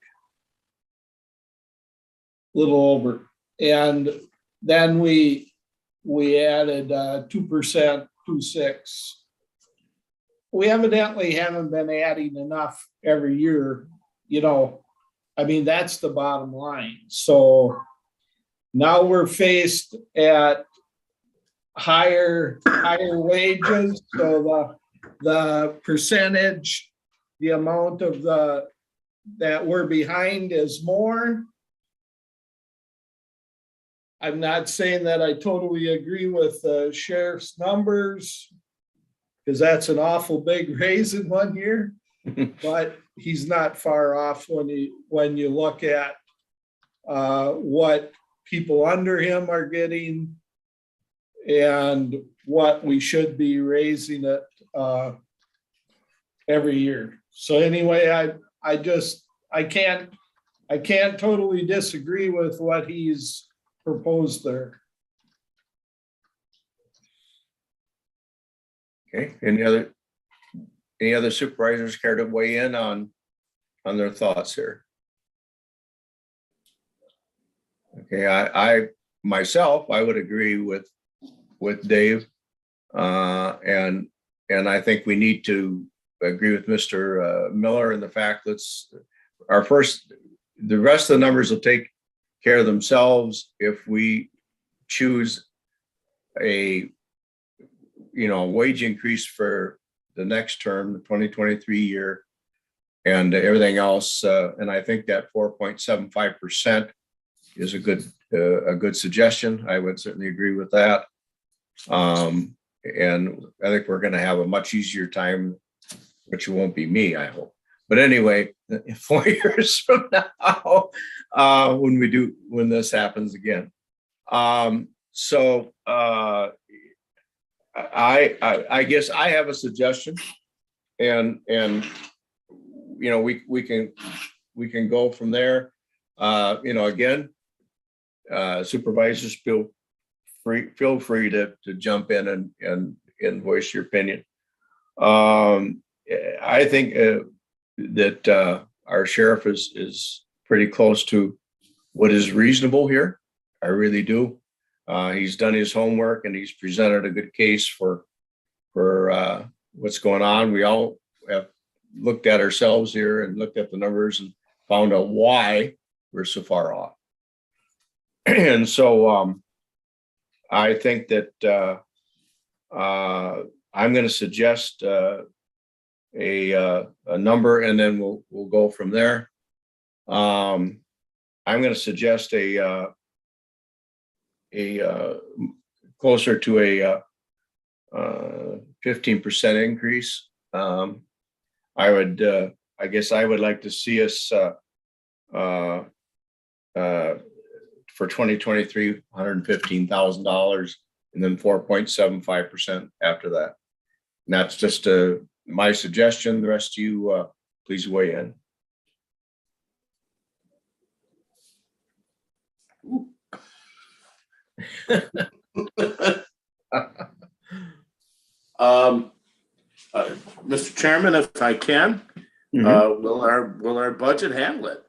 A little over. And then we added 2%, 2.6. We evidently haven't been adding enough every year, I mean, that's the bottom line. So now we're faced at higher wages. So the percentage, the amount of that we're behind is more. I'm not saying that I totally agree with the sheriff's numbers, because that's an awful big raise in 1 year, but he's not far off when you look at what people under him are getting and what we should be raising it every year. So anyway, I can't totally disagree with what he's proposed there. Okay, any other supervisors care to weigh in on their thoughts here? Okay, I myself, I would agree with Dave. And I think we need to agree with Mr. Miller in the fact that the rest of the numbers will take care of themselves if we choose a wage increase for the next term, the 2023 year, and everything else. And I think that 4.75% is a good suggestion. I would certainly agree with that. And I think we're going to have a much easier time, which won't be me, I hope. But anyway, 4 years from now, when this happens again. So I guess I have a suggestion, and we can go from there. Again, supervisors feel free to jump in and voice your opinion. I think that our sheriff is pretty close to what is reasonable here. I really do. He's done his homework and he's presented a good case for what's going on. We all have looked at ourselves here and looked at the numbers and found out why we're so far off. And so I think that I'm going to suggest a number, and then we'll go from there. I'm going to suggest a closer to a 15% increase. I guess I would like to see us for 2023, $115,000, and then 4.75% after that. And that's just my suggestion. The rest of you, please weigh in. Mr. Chairman, if I can, will our budget handle it?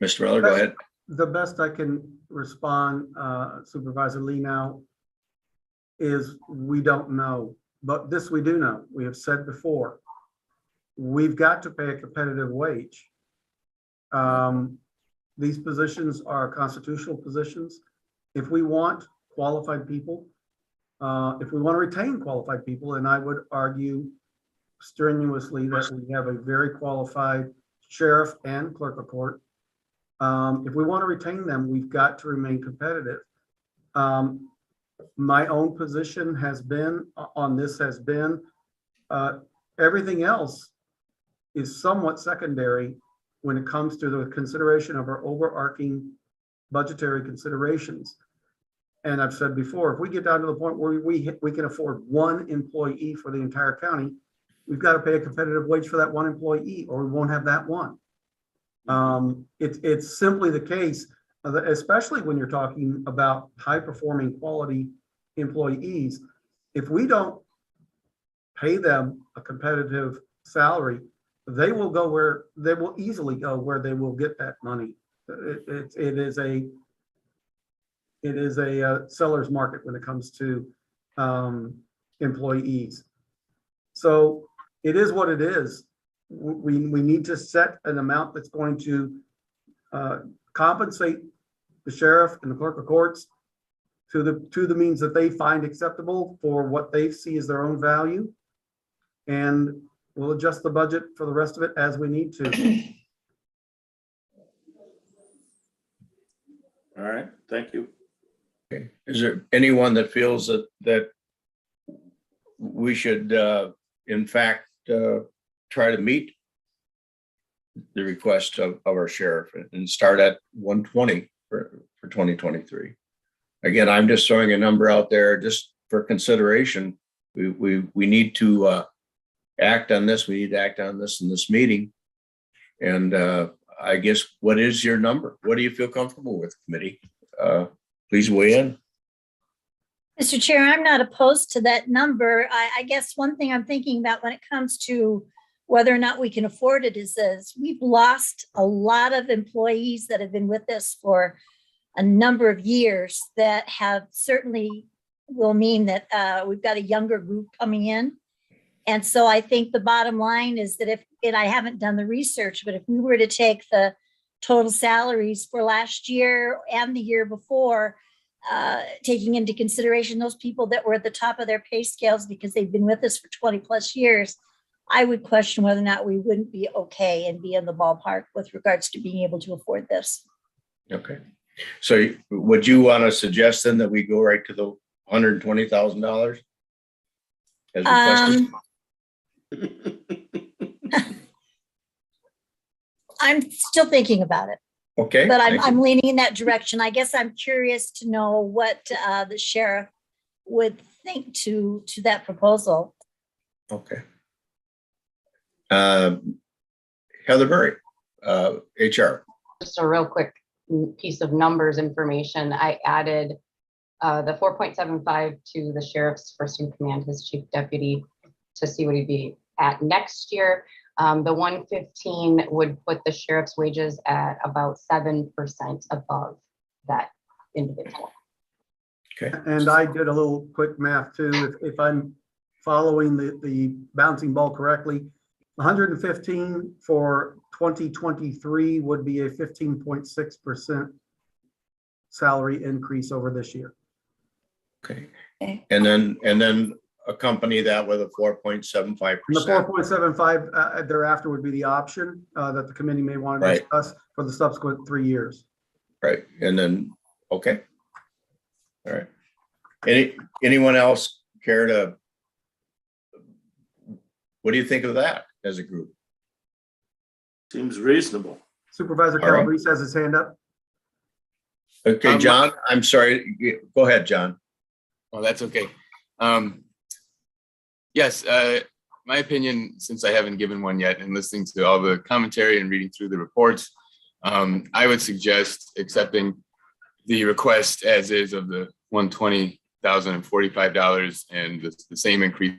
Mr. Miller, go ahead. The best I can respond, Supervisor Lee, now is we don't know, but this we do know. We have said before, we've got to pay a competitive wage. These positions are constitutional positions. If we want qualified people, if we want to retain qualified people, and I would argue strenuously that we have a very qualified sheriff and clerk of court. If we want to retain them, we've got to remain competitive. My own position has been on this has been everything else is somewhat secondary when it comes to the consideration of our overarching budgetary considerations. And I've said before, if we get down to the point where we can afford one employee for the entire county, we've got to pay a competitive wage for that one employee, or we won't have that one. It's simply the case, especially when you're talking about high-performing quality employees. If we don't pay them a competitive salary, they will easily go where they will get that money. It is a seller's market when it comes to employees. So it is what it is. We need to set an amount that's going to compensate the sheriff and the clerk of courts to the means that they find acceptable for what they see as their own value. And we'll adjust the budget for the rest of it as we need to. All right, thank you. Okay. Is there anyone that feels that we should, in fact, try to meet the request of our sheriff and start at 120 for 2023? Again, I'm just throwing a number out there just for consideration. We need to act on this. We need to act on this in this meeting. And I guess, what is your number? What do you feel comfortable with, committee? Please weigh in. Mr. Chair, I'm not opposed to that number. I guess one thing I'm thinking about when it comes to whether or not we can afford it is this: we've lost a lot of employees that have been with us for a number of years that have certainly will mean that we've got a younger group coming in. And so I think the bottom line is that and I haven't done the research, but if we were to take the total salaries for last year and the year before, taking into consideration those people that were at the top of their pay scales because they've been with us for 20 plus years, I would question whether or not we wouldn't be okay and be in the ballpark with regards to being able to afford this. Okay. So would you want to suggest then that we go right to the $120,000 as requested? I'm still thinking about it. Okay. But I'm leaning in that direction. I guess I'm curious to know what the sheriff would think to that proposal. Okay. Heather Berry, HR. Just a real quick piece of numbers information. I added the 4.75 to the sheriff's first in command, his chief deputy, to see what he'd be at next year. The 115 would put the sheriff's wages at about 7% above that individual. Okay. And I did a little quick math too. If I'm following the bouncing ball correctly, 115 for 2023 would be a 15.6% salary increase over this year. Okay. And then accompany that with a 4.75%. The 4.75 thereafter would be the option that the committee may want to discuss for the subsequent 3 years. Right. And then, okay. All right. Anyone else care to, what do you think of that as a group? Seems reasonable. Supervisor Calabrese has his hand up. Okay, John, I'm sorry. Go ahead, John. Oh, that's okay. Yes, my opinion, since I haven't given one yet, and listening to all the commentary and reading through the reports, I would suggest accepting the request as is of the $120,045 and the same increase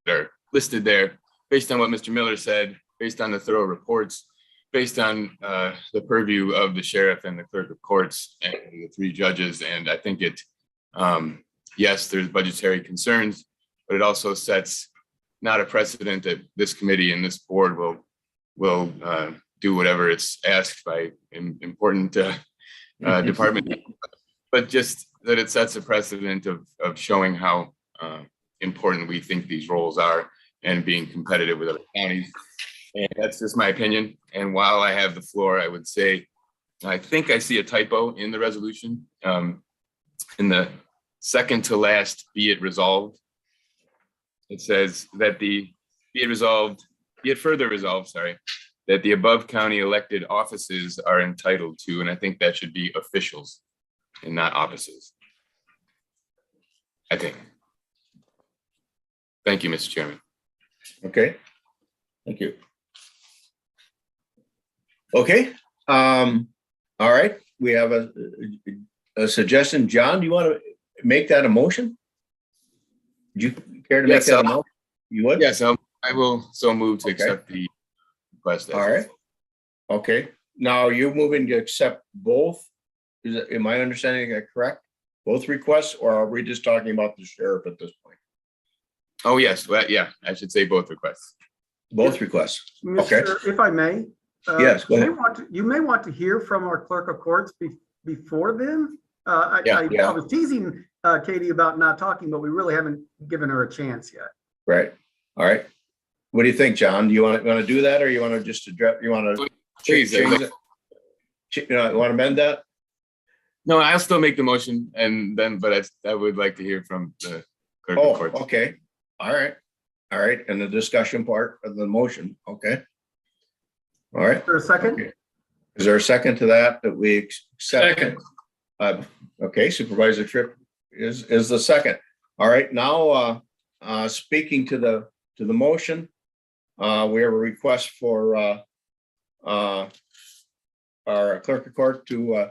that are listed there, based on what Mr. Miller said, based on the thorough reports, based on the purview of the sheriff and the clerk of courts and the 3 judges. And I think it, yes, there's budgetary concerns, but it also sets not a precedent that this committee and this board will do whatever it's asked by important department, but just that it sets a precedent of showing how important we think these roles are and being competitive with other counties. And that's just my opinion. And while I have the floor, I would say, I think I see a typo in the resolution. In the second to last, be it resolved. It says that be it further resolved, sorry, that the above county elected offices are entitled to, and I think that should be officials and not offices. I think. Thank you, Mr. Chairman. Okay, thank you. Okay, all right, we have a suggestion. John, do you want to make that a motion? Would you care to make Yes, that a motion? You would? Yes, I will so move to Okay. accept the request. All right. Okay, now you're moving to accept both. Am I understanding that correct? Both requests, or are we just talking about the sheriff at this point? Oh, yes, well, yeah, I should say both requests. Both requests. Okay. Mr. If I may. Yes, go you may ahead. want to- You may want to hear from our clerk of courts before then. Yeah. I was teasing Katie about not talking, but we really haven't given her a chance yet. Right. All right. What do you think, John? Do you want to do that, or you want to just address, you want to Please, change it? You want to amend that? No, I'll still make the motion and then, but I would like to hear from the clerk of Oh, courts. okay. All right. All right. And the discussion part of the motion. Okay. All right. Is there a second? Okay. Is there a second to that we accept? Second. Okay, Supervisor Tripp is the second. All right, now, speaking to the motion, we have a request for our clerk of court to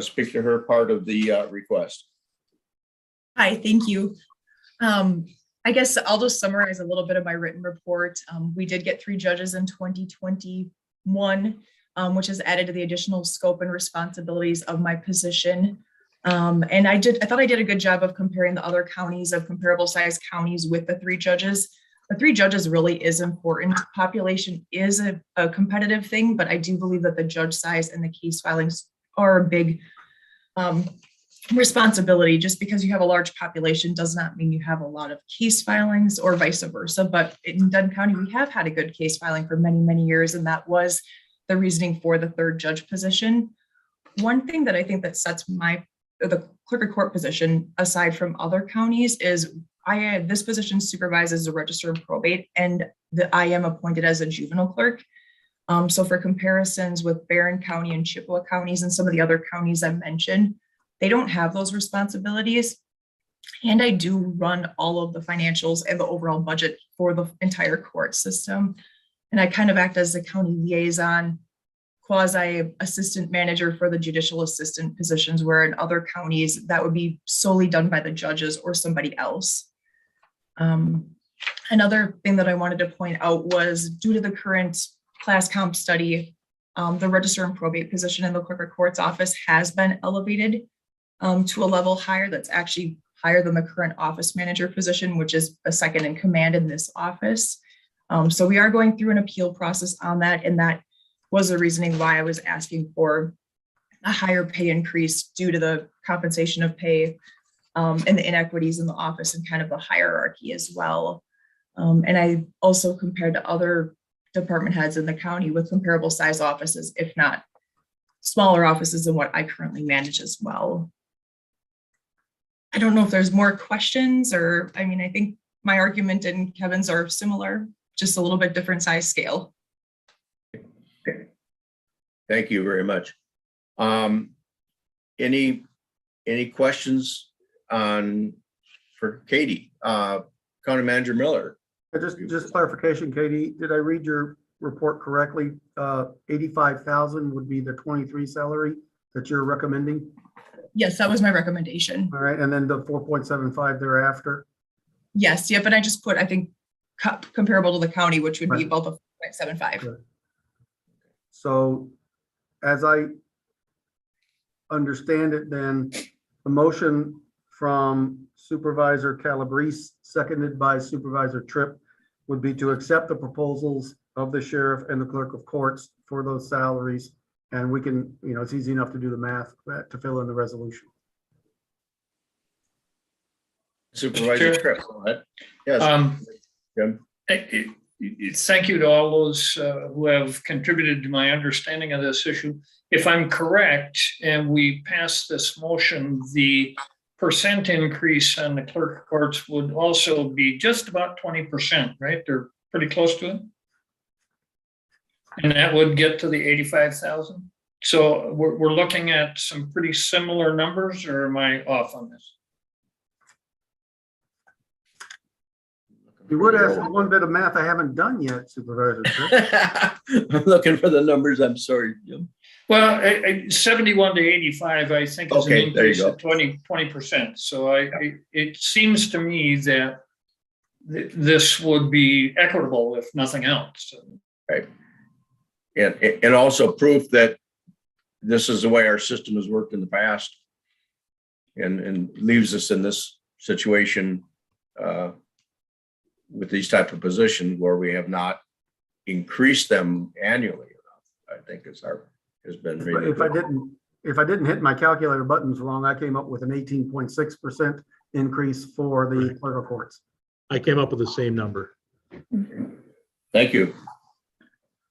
speak to her part of the request. Hi, thank you. I guess I'll just summarize a little bit of my written report. We did get 3 judges in 2021, which has added to the additional scope and responsibilities of my position. And I thought I did a good job of comparing the other counties of comparable sized counties with the 3 judges. The 3 judges really is important. Population is a competitive thing, but I do believe that the judge size and the case filings are a big responsibility. Just because you have a large population does not mean you have a lot of case filings or vice versa. But in Dunn County, we have had a good case filing for many, many years, and that was the reasoning for the 3rd judge position. One thing that I think that sets the clerk of court position aside from other counties is this position supervises the register of probate, and I am appointed as a juvenile clerk. So for comparisons with Barron County and Chippewa counties and some of the other counties I mentioned, they don't have those responsibilities. And I do run all of the financials and the overall budget for the entire court system. And I kind of act as the county liaison, quasi assistant manager for the judicial assistant positions, where in other counties that would be solely done by the judges or somebody else. Another thing that I wanted to point out was due to the current class comp study, the register and probate position in the clerk of court's office has been elevated to a level higher that's actually higher than the current office manager position, which is a second in command in this office. So we are going through an appeal process on that, and that was the reasoning why I was asking for a higher pay increase due to the compensation of pay and the inequities in the office and kind of the hierarchy as well. And I also compared to other department heads in the county with comparable size offices, if not smaller offices than what I currently manage as well. I don't know if there's more questions, or, I mean, I think my argument and Kevin's are similar, just a little bit different size scale. Okay. Thank you very much. Any questions for Katie? County Manager Miller. Just clarification, Katie, did I read your report correctly? 85,000 would be the 23 salary that you're recommending? Yes, that was my recommendation. All right, and then the 4.75 thereafter? Yes, yeah, but I just put, I think, comparable to the county, which would be Right. about the 0.75. Good. So as I understand it, then the motion from Supervisor Calabrese, seconded by Supervisor Tripp, would be to accept the proposals of the sheriff and the clerk of courts for those salaries. And we can, it's easy enough to do the math to fill in the resolution. Supervisor Chair. Tripp, go ahead. Yes. Jim? Thank you to all those who have contributed to my understanding of this issue. If I'm correct, and we pass this motion, the percent increase on the clerk of courts would also be just about 20%, right? They're pretty close to it. And that would get to the 85,000. So we're looking at some pretty similar numbers, or am I off on this? You would ask for one bit of math I haven't done yet, Supervisor Tripp. I'm looking for the numbers. I'm sorry, Jim. Well, 71 to 85, I think is an Okay, there you increase go. of 20%. So it seems to me that this would be equitable if nothing else. Right. And also proof that this is the way our system has worked in the past and leaves us in this situation with these type of positions where we have not increased them annually enough, I think has been But really if I didn't hit my calculator buttons wrong, I came up with an 18.6% increase for the clerk of courts. I came up with the same number. Thank you.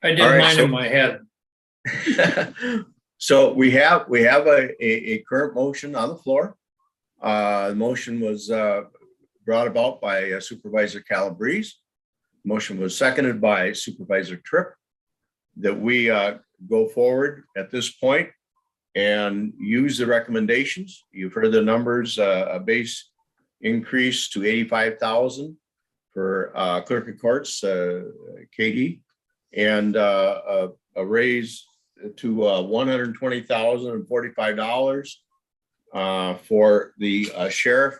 I did All right, mine so- in my head. So we have a current motion on the floor. The motion was brought about by Supervisor Calabrese. Motion was seconded by Supervisor Tripp that we go forward at this point and use the recommendations. You've heard the numbers, a base increase to 85,000 for clerk of courts, Katie, and a raise to $120,045 for the sheriff,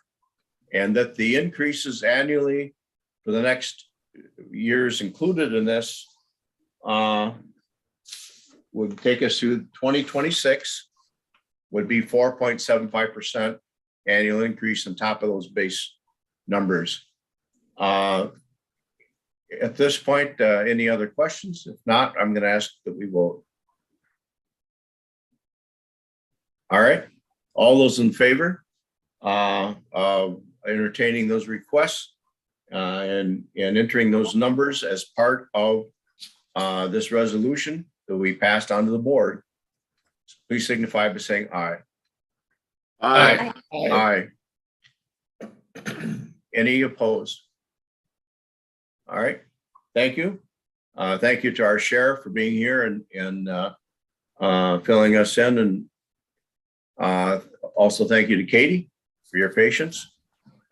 and that the increases annually for the next years included in this would take us to 2026, would be 4.75% annual increase on top of those base numbers. At this point, any other questions? If not, I'm going to ask that we vote. All right, all those in favor of entertaining those requests and entering those numbers as part of this resolution that we passed on to the board, please signify by saying aye. Aye. Aye. Any opposed? All right, thank you. Thank you to our sheriff for being here and filling us in, and also thank you to Katie for your patience.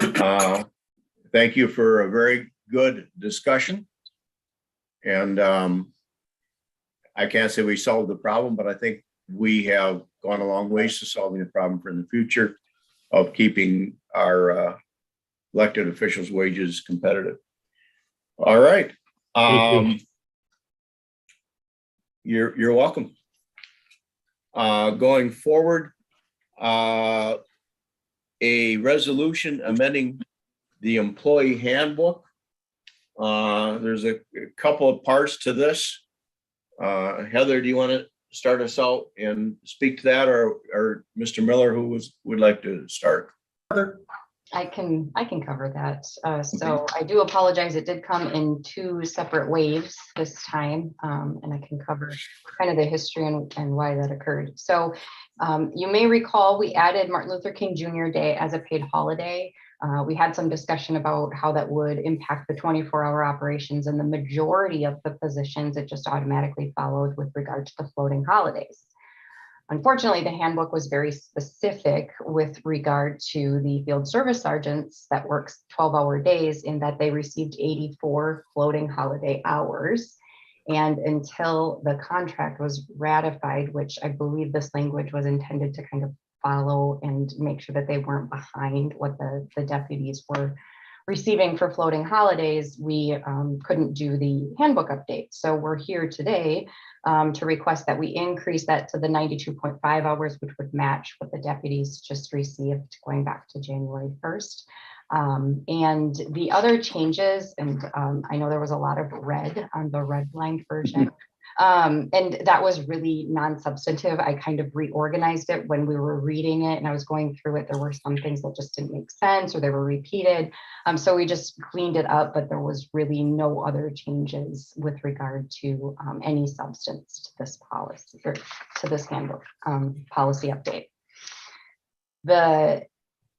Thank you for a very good discussion. And I can't say we solved the problem, but I think we have gone a long ways to solving the problem for in the future of keeping our elected officials' wages competitive. All right. You're welcome. Going forward, a resolution amending the employee handbook. There's a couple of parts to this. Heather, do you want to start us out and speak to that, or Mr. Miller, who would like to start? Heather? I can cover that. So I do apologize. It did come in two separate waves this time, and I can cover kind of the history and why that occurred. So you may recall we added Martin Luther King Jr. Day as a paid holiday. We had some discussion about how that would impact the 24-hour operations, and the majority of the positions it just automatically followed with regard to the floating holidays. Unfortunately, the handbook was very specific with regard to the field service sergeants that works 12-hour days, in that they received 84 floating holiday hours. And until the contract was ratified, which I believe this language was intended to kind of follow and make sure that they weren't behind what the deputies receiving for floating holidays, we couldn't do the handbook update. So we're here today to request that we increase that to the 92.5 hours, which would match what the deputies just received going back to January 1st. And the other changes, and I know there was a lot of red on the redlined version, and that was really non-substantive. I kind of reorganized it when we were reading it and I was going through it. There were some things that just didn't make sense or they were repeated. So we just cleaned it up, but there was really no other changes with regard to any substance to this policy or to this handbook policy update.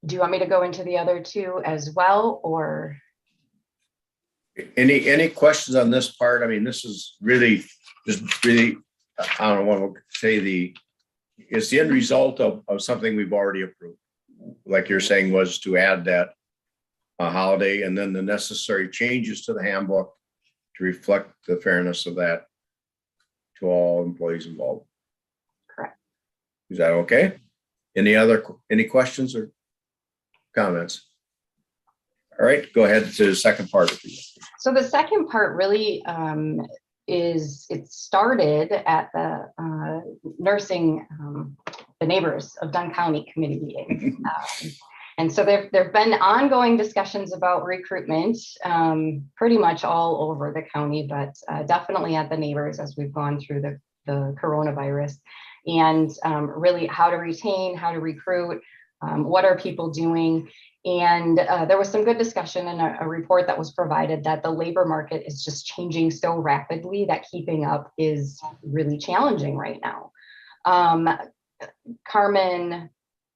Do you want me to go into the other two as well, or? Any questions on this part? I mean, this is really, I don't want to say it's the end result of something we've already approved. Like you're saying, was to add that holiday and then the necessary changes to the handbook to reflect the fairness of that to all employees involved. Correct. Is that okay? Any questions or comments? All right, go ahead to the second part. So the second part really it started at the nursing, the neighbors of Dunn County committee meeting. And so there've been ongoing discussions about recruitment pretty much all over the county, but definitely at the neighbors as we've gone through the coronavirus, and really how to retain, how to recruit, what are people doing. And there was some good discussion in a report that was provided that the labor market is just changing so rapidly that keeping up is really challenging right now. Carmen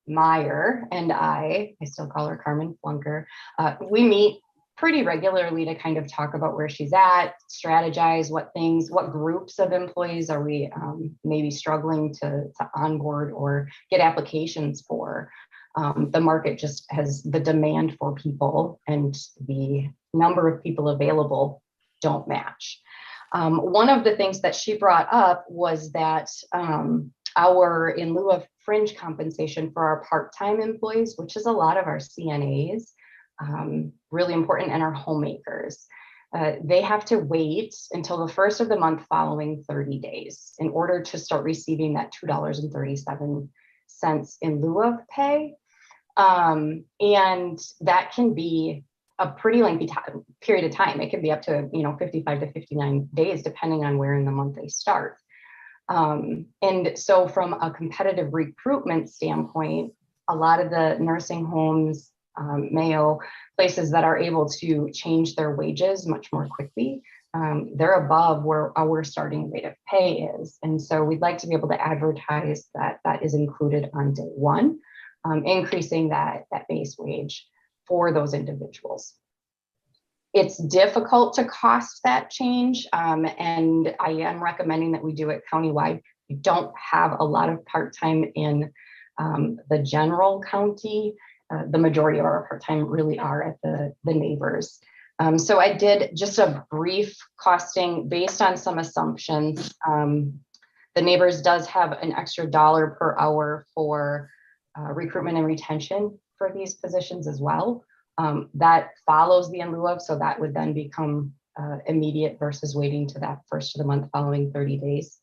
Meyer and I still call her Carmen Flunker, we meet pretty regularly to kind of talk about where she's at, strategize what groups of employees are we maybe struggling to onboard or get applications for. The market just has the demand for people and the number of people available don't match. One of the things that she brought up was that in lieu of fringe compensation for our part-time employees, which is a lot of our CNAs, really important, and our homemakers, they have to wait until the first of the month following 30 days in order to start receiving that $2.37 in lieu of pay. And that can be a pretty lengthy period of time. It can be up to 55 to 59 days, depending on where in the month they start. And so from a competitive recruitment standpoint, a lot of the nursing homes, Mayo, places that are able to change their wages much more quickly, they're above where our starting rate of pay is. And so we'd like to be able to advertise that is included on day one, increasing that base wage for those individuals. It's difficult to cost that change, and I am recommending that we do it countywide. We don't have a lot of part-time in the general county. The majority of our part-time really are at the neighbors. So I did just a brief costing based on some assumptions. The neighbors does have an extra $1 per hour for recruitment and retention for these positions as well. That follows the in lieu of, so that would then become immediate versus waiting to that first of the month following 30 days.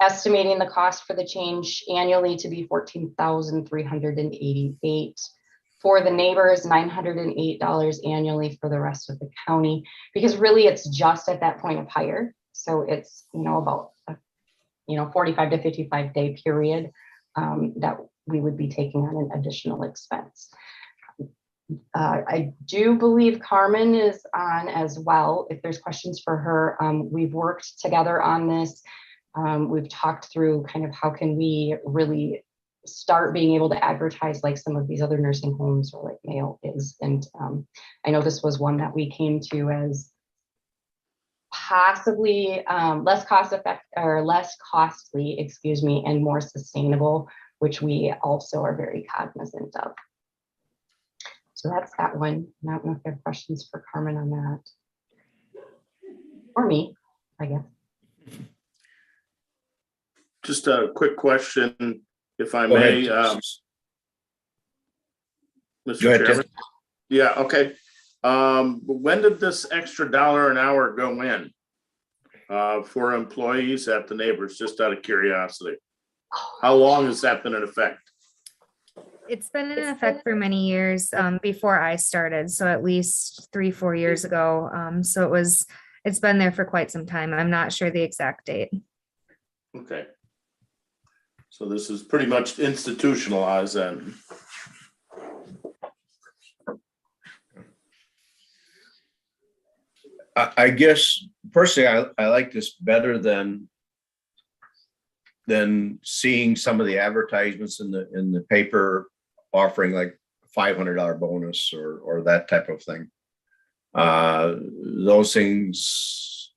Estimating the cost for the change annually to be $14,388. For the neighbors, $908 annually for the rest of the county, because really it's just at that point of hire. So it's, about a 45 to 55 day period that we would be taking on an additional expense. I do believe Carmen is on as well. If there's questions for her, we've worked together on this. We've talked through kind of how can we really start being able to advertise like some of these other nursing homes or like Mayo is. And I know this was one that we came to as possibly less costly, and more sustainable, which we also are very cognizant of. So that's that one. I don't know if you have questions for Carmen on that. Or me, I guess. Just a quick question, if I may, Mr. Chairman. Yeah, okay. When did this extra $1 an hour go in for employees at the neighbors, just out of curiosity? How long has that been in effect? It's been in effect for many years before I started, so at least 3-4 years ago. So it's been there for quite some time. I'm not sure the exact date. Okay. So this is pretty much institutionalized then. I guess personally, I like this better than seeing some of the advertisements in the paper offering like $500 bonus or that type of thing. Those things,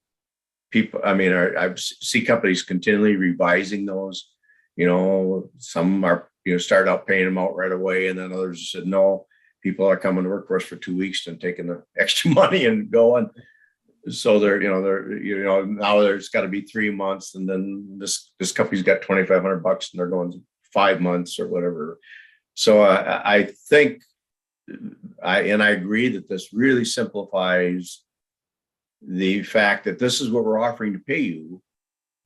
people, I mean, I see companies continually revising those. You know, some are, start out paying them out right away, and then others said, no, people are coming to work for us for 2 weeks and taking the extra money and going. So now there's got to be 3 months, and then this company's got $2,500 and they're going 5 months or whatever. So I think I agree that this really simplifies the fact that this is what we're offering to pay you,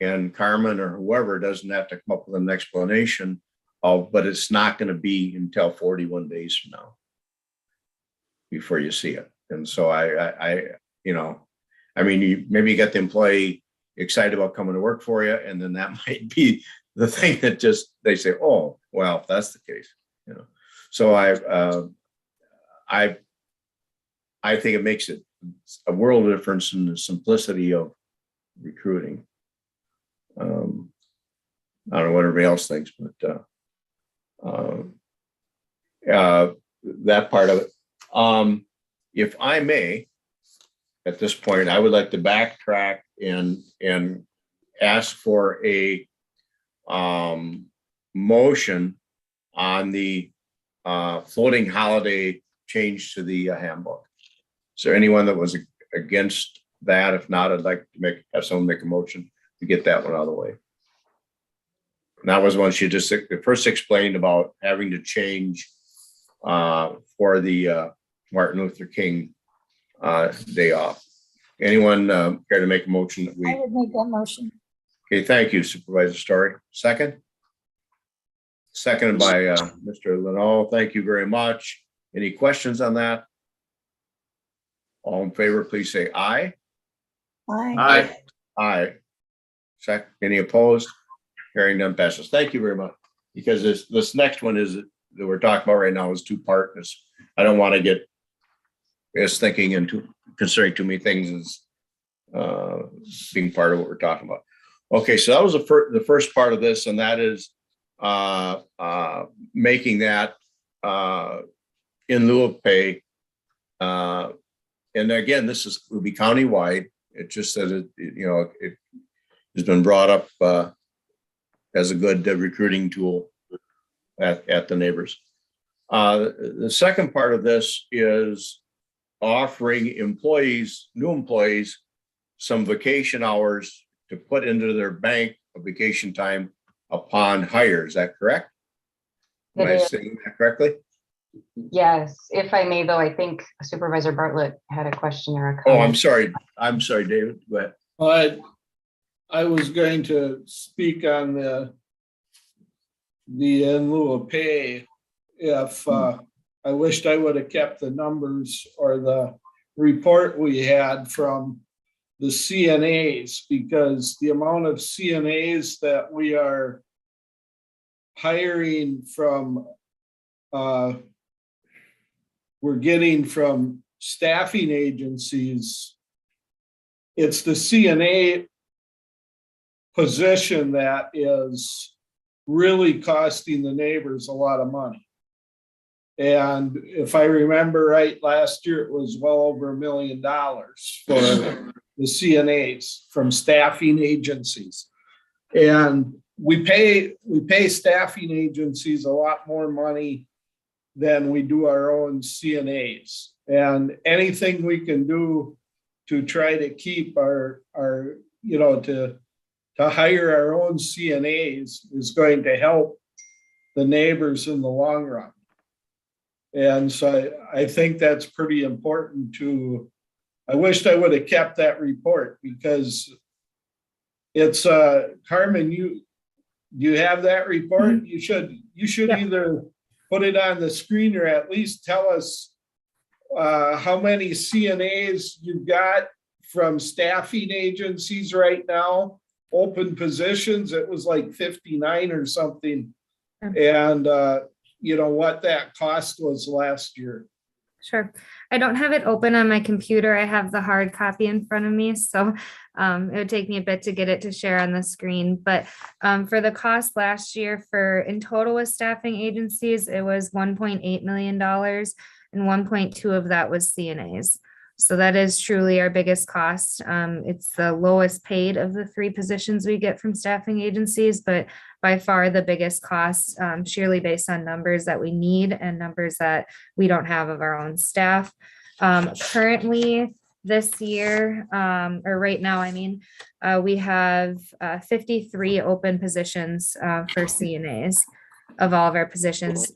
and Carmen or whoever doesn't have to come up with an explanation of, but it's not going to be until 41 days from now before you see it. And so maybe you get the employee excited about coming to work for you, and then that might be the thing that just they say, oh, well, if that's the case, So I think it makes it a world of difference in the simplicity of recruiting. I don't know what everybody else thinks, but that part of it. If I may, at this point, I would like to backtrack and ask for a motion on the floating holiday change to the handbook. Is there anyone that was against that? If not, I'd like to have someone make a motion to get that one out of the way. And that was one she just first explained about having to change for the Martin Luther King day off. Anyone care to make a motion that we? I would make that motion. Okay, thank you, Supervisor Story. Second? Seconded by Mr. Leno. Thank you very much. Any questions on that? All in favor, please say aye. Aye. Aye. Any opposed? Hearing none, passes. Thank you very much. Because this next one is that we're talking about right now is two-part. I don't want to get us thinking and considering too many things as being part of what we're talking about. Okay, so that was the first part of this, and that is making that in lieu of pay. And again, this will be countywide. It just says it has been brought up as a good recruiting tool at the neighbors. The second part of this is offering new employees, some vacation hours to put into their bank of vacation time upon hire. Is that correct? Am I saying that correctly? Yes, if I may, though, I think Supervisor Bartlett had a question or a Oh, comment. I'm sorry, David. Go ahead. I was going to speak on the in lieu of pay. If I wished I would have kept the numbers or the report we had from the CNAs, because the amount of CNAs that we are hiring from, we're getting from staffing agencies, it's the CNA position that is really costing the neighbors a lot of money. And if I remember right, last year it was well over $1 million for the CNAs from staffing agencies. And we pay staffing agencies a lot more money than we do our own CNAs. And anything we can do to try to keep our to hire our own CNAs is going to help the neighbors in the long run. And so I think that's pretty important to, I wished I would have kept that report because it's, Carmen, you have that report? You should Yeah. either put it on the screen or at least tell us how many CNAs you've got from staffing agencies right now, open positions. It was like 59 or something. And you know what that cost was last year. Sure. I don't have it open on my computer. I have the hard copy in front of me. So it would take me a bit to get it to share on the screen. But for the cost last year in total with staffing agencies, it was $1.8 million and 1.2 of that was CNAs. So that is truly our biggest cost. It's the lowest paid of the 3 positions we get from staffing agencies, but by far the biggest cost, surely based on numbers that we need and numbers that we don't have of our own staff. Currently this year, or right now, I mean, we have 53 open positions for CNAs of all of our positions.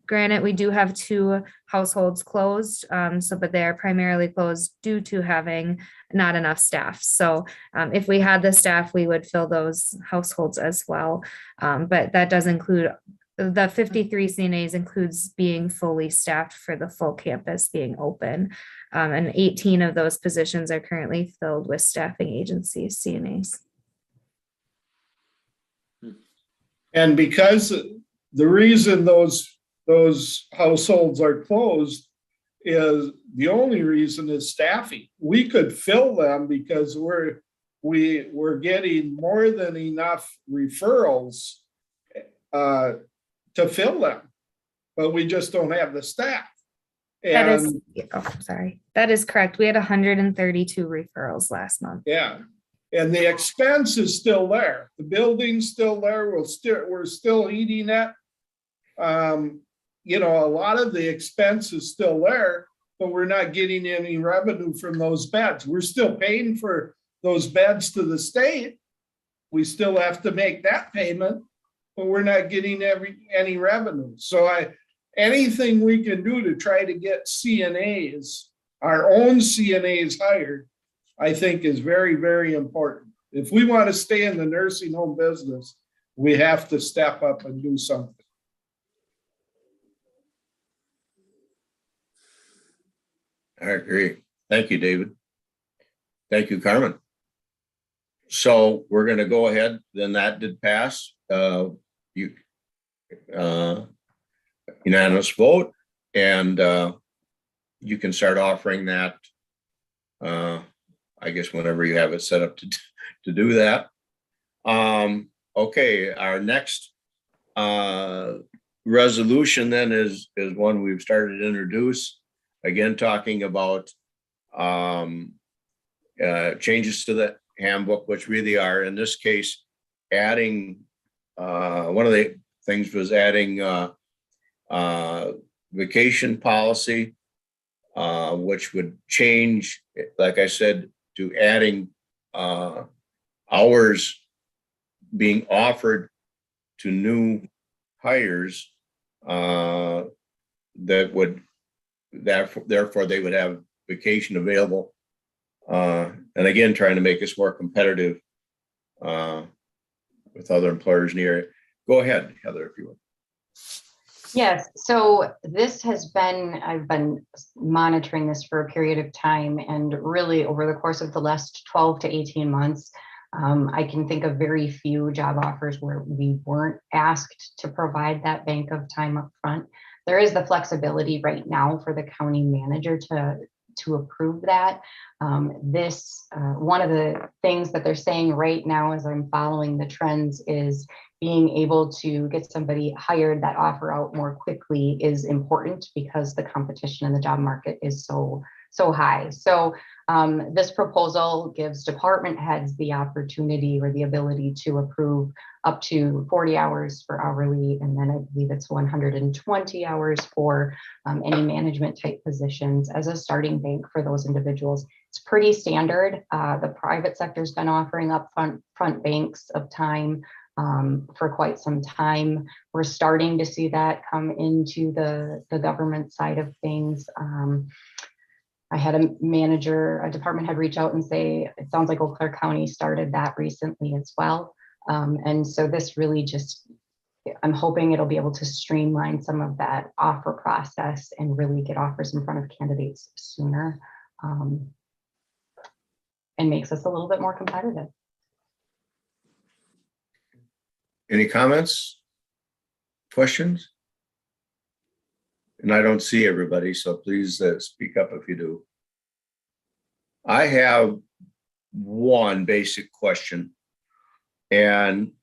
Granted, we do have 2 households closed, but they are primarily closed due to having not enough staff. So if we had the staff, we would fill those households as well. But that does include the 53 CNAs includes being fully staffed for the full campus being open. And 18 of those positions are currently filled with staffing agencies, CNAs. And because the reason those households are closed is the only reason is staffing. We could fill them because we're getting more than enough referrals to fill them, but we just don't have the staff. That is correct. We had 132 referrals last month. Yeah. And the expense is still there. The building's still there. We're still eating it. You know, a lot of the expense is still there, but we're not getting any revenue from those beds. We're still paying for those beds to the state. We still have to make that payment, but we're not getting any revenue. So anything we can do to try to get CNAs, our own CNAs hired, I think is very, very important. If we want to stay in the nursing home business, we have to step up and do something. I agree. Thank you, David. Thank you, Carmen. So we're going to go ahead. Then that did pass. Unanimous vote, and you can start offering that. I guess whenever you have it set up to do that. Okay, our next resolution then is one we've started to introduce. Again, talking about changes to the handbook, which really are, in this case, adding, one of the things was adding vacation policy, which would change, like I said, to adding hours being offered to new hires therefore they would have vacation available. And again, trying to make us more competitive with other employers near it. Go ahead, Heather, if you would. Yes, so I've been monitoring this for a period of time, and really over the course of the last 12 to 18 months, I can think of very few job offers where we weren't asked to provide that bank of time up front. There is the flexibility right now for the county manager to approve that. One of the things that they're saying right now as I'm following the trends is being able to get somebody hired, that offer out more quickly is important because the competition in the job market is so high. So this proposal gives department heads the opportunity or the ability to approve up to 40 hours for hourly, and then I believe it's 120 hours for any management type positions as a starting bank for those individuals. It's pretty standard. The private sector's been offering up front banks of time for quite some time. We're starting to see that come into the government side of things. I had a department head reach out and say, it sounds like Eau Claire County started that recently as well. And so this really just, I'm hoping it'll be able to streamline some of that offer process and really get offers in front of candidates sooner, and makes us a little bit more competitive. Any comments? Questions? And I don't see everybody, so please speak up if you do. I have one basic question. And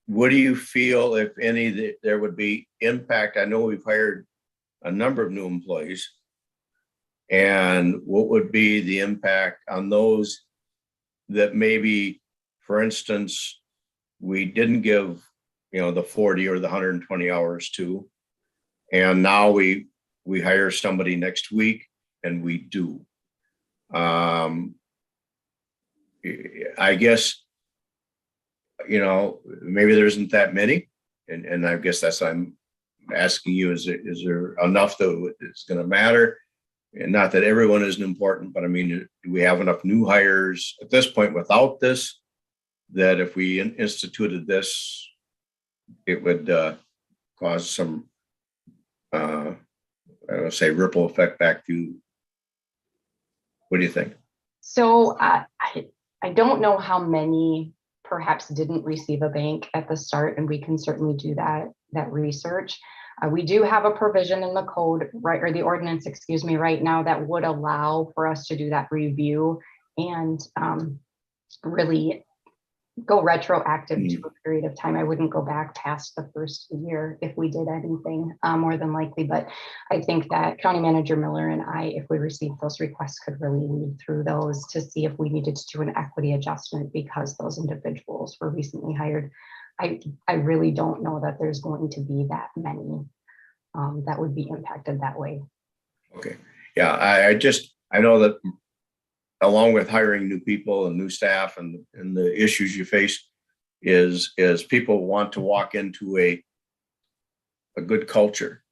what do you feel, if any, that there would be impact? I know we've hired a number of new employees. And what would be the impact on those that maybe, for instance, we didn't give, the 40 or the 120 hours to, and now we hire somebody next week and we do. I guess, maybe there isn't that many. And I guess that's, I'm asking you, is there enough that it's going to matter? And not that everyone isn't important, but I mean, do we have enough new hires at this point without this, that if we instituted this, it would cause some, I don't say ripple effect back to, what do you think? So I don't know how many perhaps didn't receive a bank at the start, and we can certainly do that research. We do have a provision in the code, right, or the ordinance, excuse me, right now that would allow for us to do that review and really go retroactive to a period of time. I wouldn't go back past the first year if we did anything, more than likely. But I think that County Manager Miller and I, if we received those requests, could really lead through those to see if we needed to do an equity adjustment because those individuals were recently hired. I really don't know that there's going to be that many that would be impacted that way. Okay. Yeah, I know that along with hiring new people and new staff and the issues you face is people want to walk into a good culture,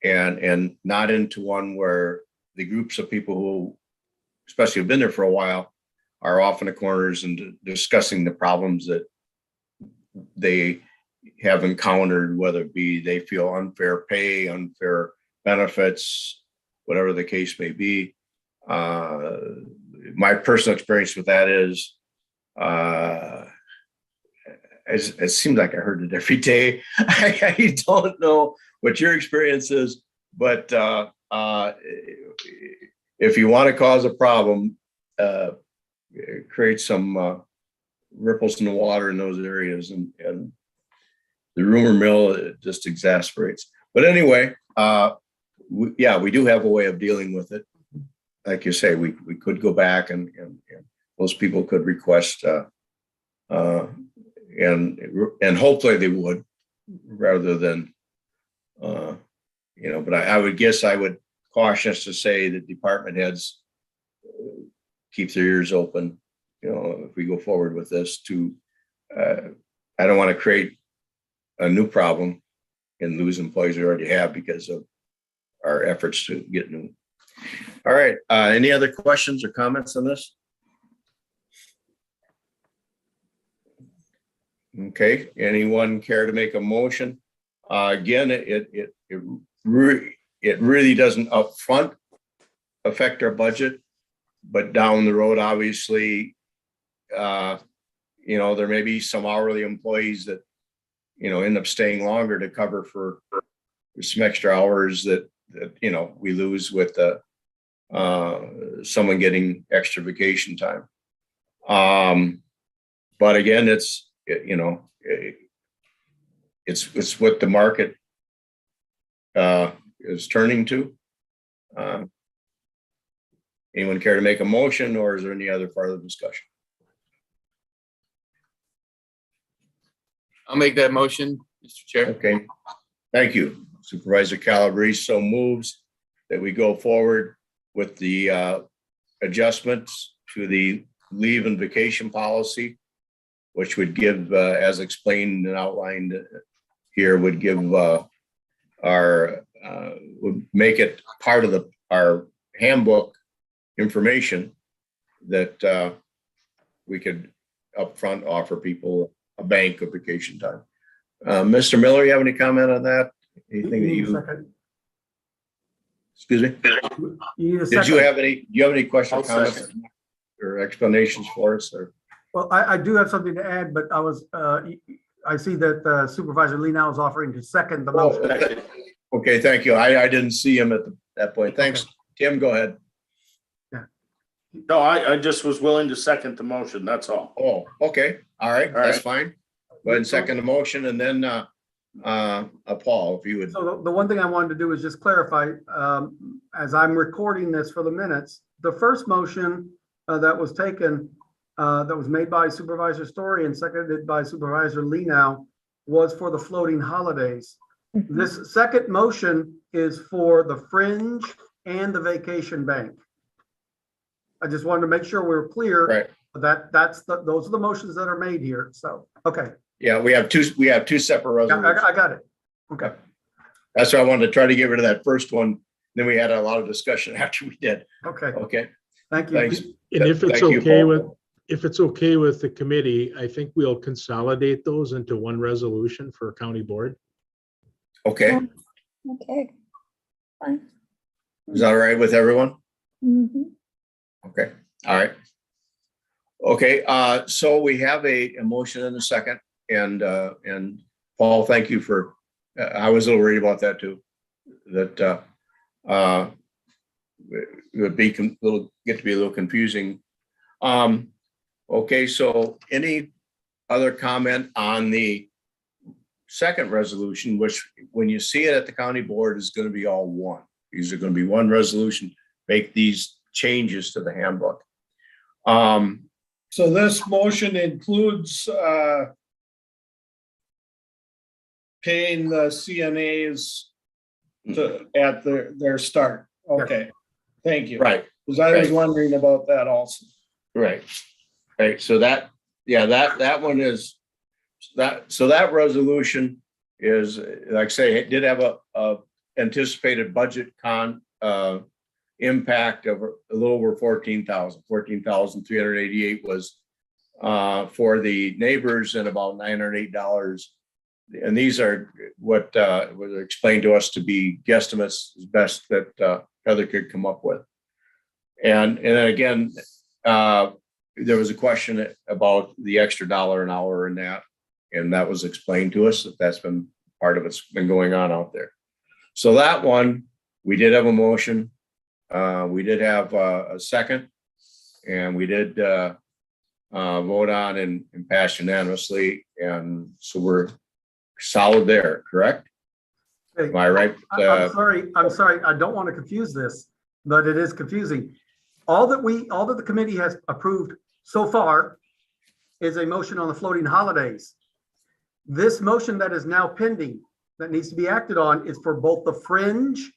and not into one where the groups of people who especially have been there for a while are off in the corners and discussing the problems that they have encountered, whether it be they feel unfair pay, unfair benefits, whatever the case may be. My personal experience with that is, it seems like I heard it every day. I don't know what your experience is, but if you want to cause a problem, create some ripples in the water in those areas, and the rumor mill, it just exasperates. But anyway, we do have a way of dealing with it. Like you say, we could go back and those people could request, and hopefully they would, rather than, but I would guess I would caution us to say that department heads keep their ears open, if we go forward with this to, I don't want to create a new problem and lose employees we already have because of our efforts to get new. All right. Any other questions or comments on this? Okay. Anyone care to make a motion? Again, it really doesn't upfront affect our budget, but down the road, obviously, there may be some hourly employees that, end up staying longer to cover for some extra hours that we lose with someone getting extra vacation time. But again, it's what the market is turning to. Anyone care to make a motion, or is there any other further discussion? I'll make that motion, Mr. Chair. Okay, thank you. Supervisor Calabrese so moves that we go forward with the adjustments to the leave and vacation policy which would give, as explained and outlined here, would give would make it part of our handbook information that we could upfront offer people a bank of vacation time. Mr. Miller, you have any comment on that? Anything that you? Excuse me? Do you have any questions, comments, or explanations for us? Or Well, I do have something to add, but I see that Supervisor Lenow is offering to second the motion. Okay, thank you. I didn't see him at that point. Thanks. Okay. Tim, go ahead. No, I just was willing to second the motion, that's all. Oh, okay. All right, that's fine. Go ahead and second the motion, and then Paul, if you would. So the one thing I wanted to do is just clarify, as I'm recording this for the minutes, the first motion that was taken, that was made by Supervisor Story and seconded by Supervisor Lenow was for the floating holidays. This second motion is for the fringe and the vacation bank. I just wanted to make sure we were clear. Right. Those are the motions that are made here. So, okay. Yeah, we have two separate resolutions. I got it. Okay. That's why I wanted to try to get rid of that first one. Then we had a lot of discussion after we did. Okay. Okay. Thank you. Thanks. And if it's okay with the committee, I think we'll consolidate those into one resolution for county board. Okay. Okay. Fine. Is that all right with everyone? Mm-hmm. Okay. All right. Okay. So we have a motion and a second, and Paul, thank you for. I was a little worried about that too. That it would be get to be a little confusing. Okay. So any other comment on the second resolution, which when you see it at the county board is going to be all one. These are going to be one resolution. Make these changes to the handbook. So this motion includes paying the CNAs at their start. Okay, thank you. Right. Because I was wondering about that also. Right. Right. So that one is that. So that resolution is, like I say, it did have a anticipated budget impact of a little over 14,000. 14,388 was for the neighbors and about $908. And these are what was explained to us to be guesstimates as best that Heather could come up with. And then again, there was a question about the extra $1 an hour in that, and that was explained to us that's been part of it's been going on out there. So that one, we did have a motion. We did have a second, and we did vote on and pass unanimously. And so we're solid there, correct? Okay. Am I right? I'm sorry. I don't want to confuse this, but it is confusing. All that the committee has approved so far is a motion on the floating holidays. This motion that is now pending that needs to be acted on is for both the fringe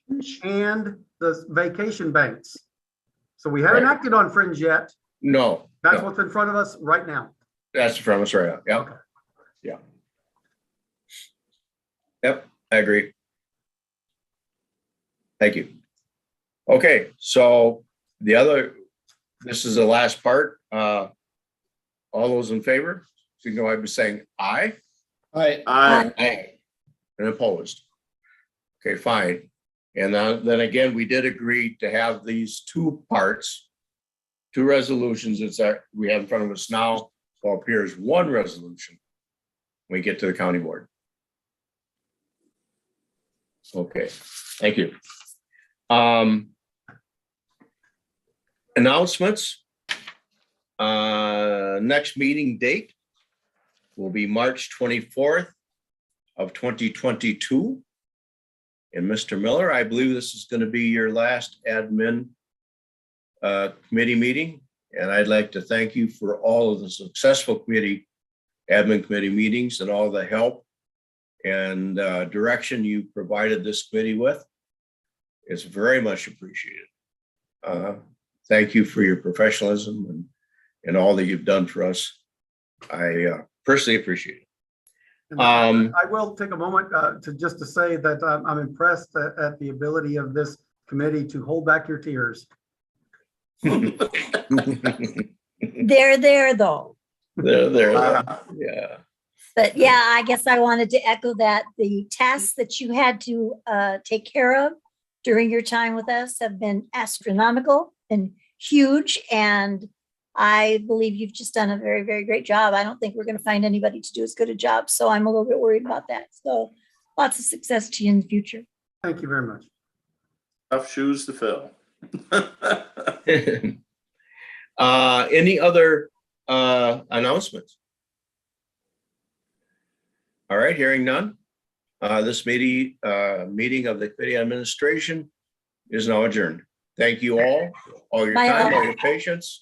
and the vacation banks. So we haven't acted on fringe yet. No. That's what's in front of us right now. That's in front of us right now. Yeah. Okay. Yeah. Yep, I agree. Thank you. Okay, so this is the last part. All those in favor, signify by saying aye. Aye. Aye. And opposed. Okay, fine. And then again, we did agree to have these two parts, two resolutions that we have in front of us now. So appears one resolution when we get to the county board. Okay, thank you. Announcements. Next meeting date will be March 24th of 2022. And Mr. Miller, I believe this is going to be your last admin committee meeting. And I'd like to thank you for all of the successful admin committee meetings and all the help and direction you provided this committee with. It's very much appreciated. Thank you for your professionalism and all that you've done for us. I personally appreciate it. And I will take a moment to say that I'm impressed at the ability of this committee to hold back your tears. They're there though. There. Yeah. But yeah, I guess I wanted to echo that the tasks that you had to take care of during your time with us have been astronomical and huge. And I believe you've just done a very, very great job. I don't think we're going to find anybody to do as good a job. So I'm a little bit worried about that. So lots of success to you in the future. Thank you very much. Tough shoes to fill. Any other announcements? All right, hearing none. This meeting of the Committee on Administration is now adjourned. Thank you all your Bye, time, all. all your patience.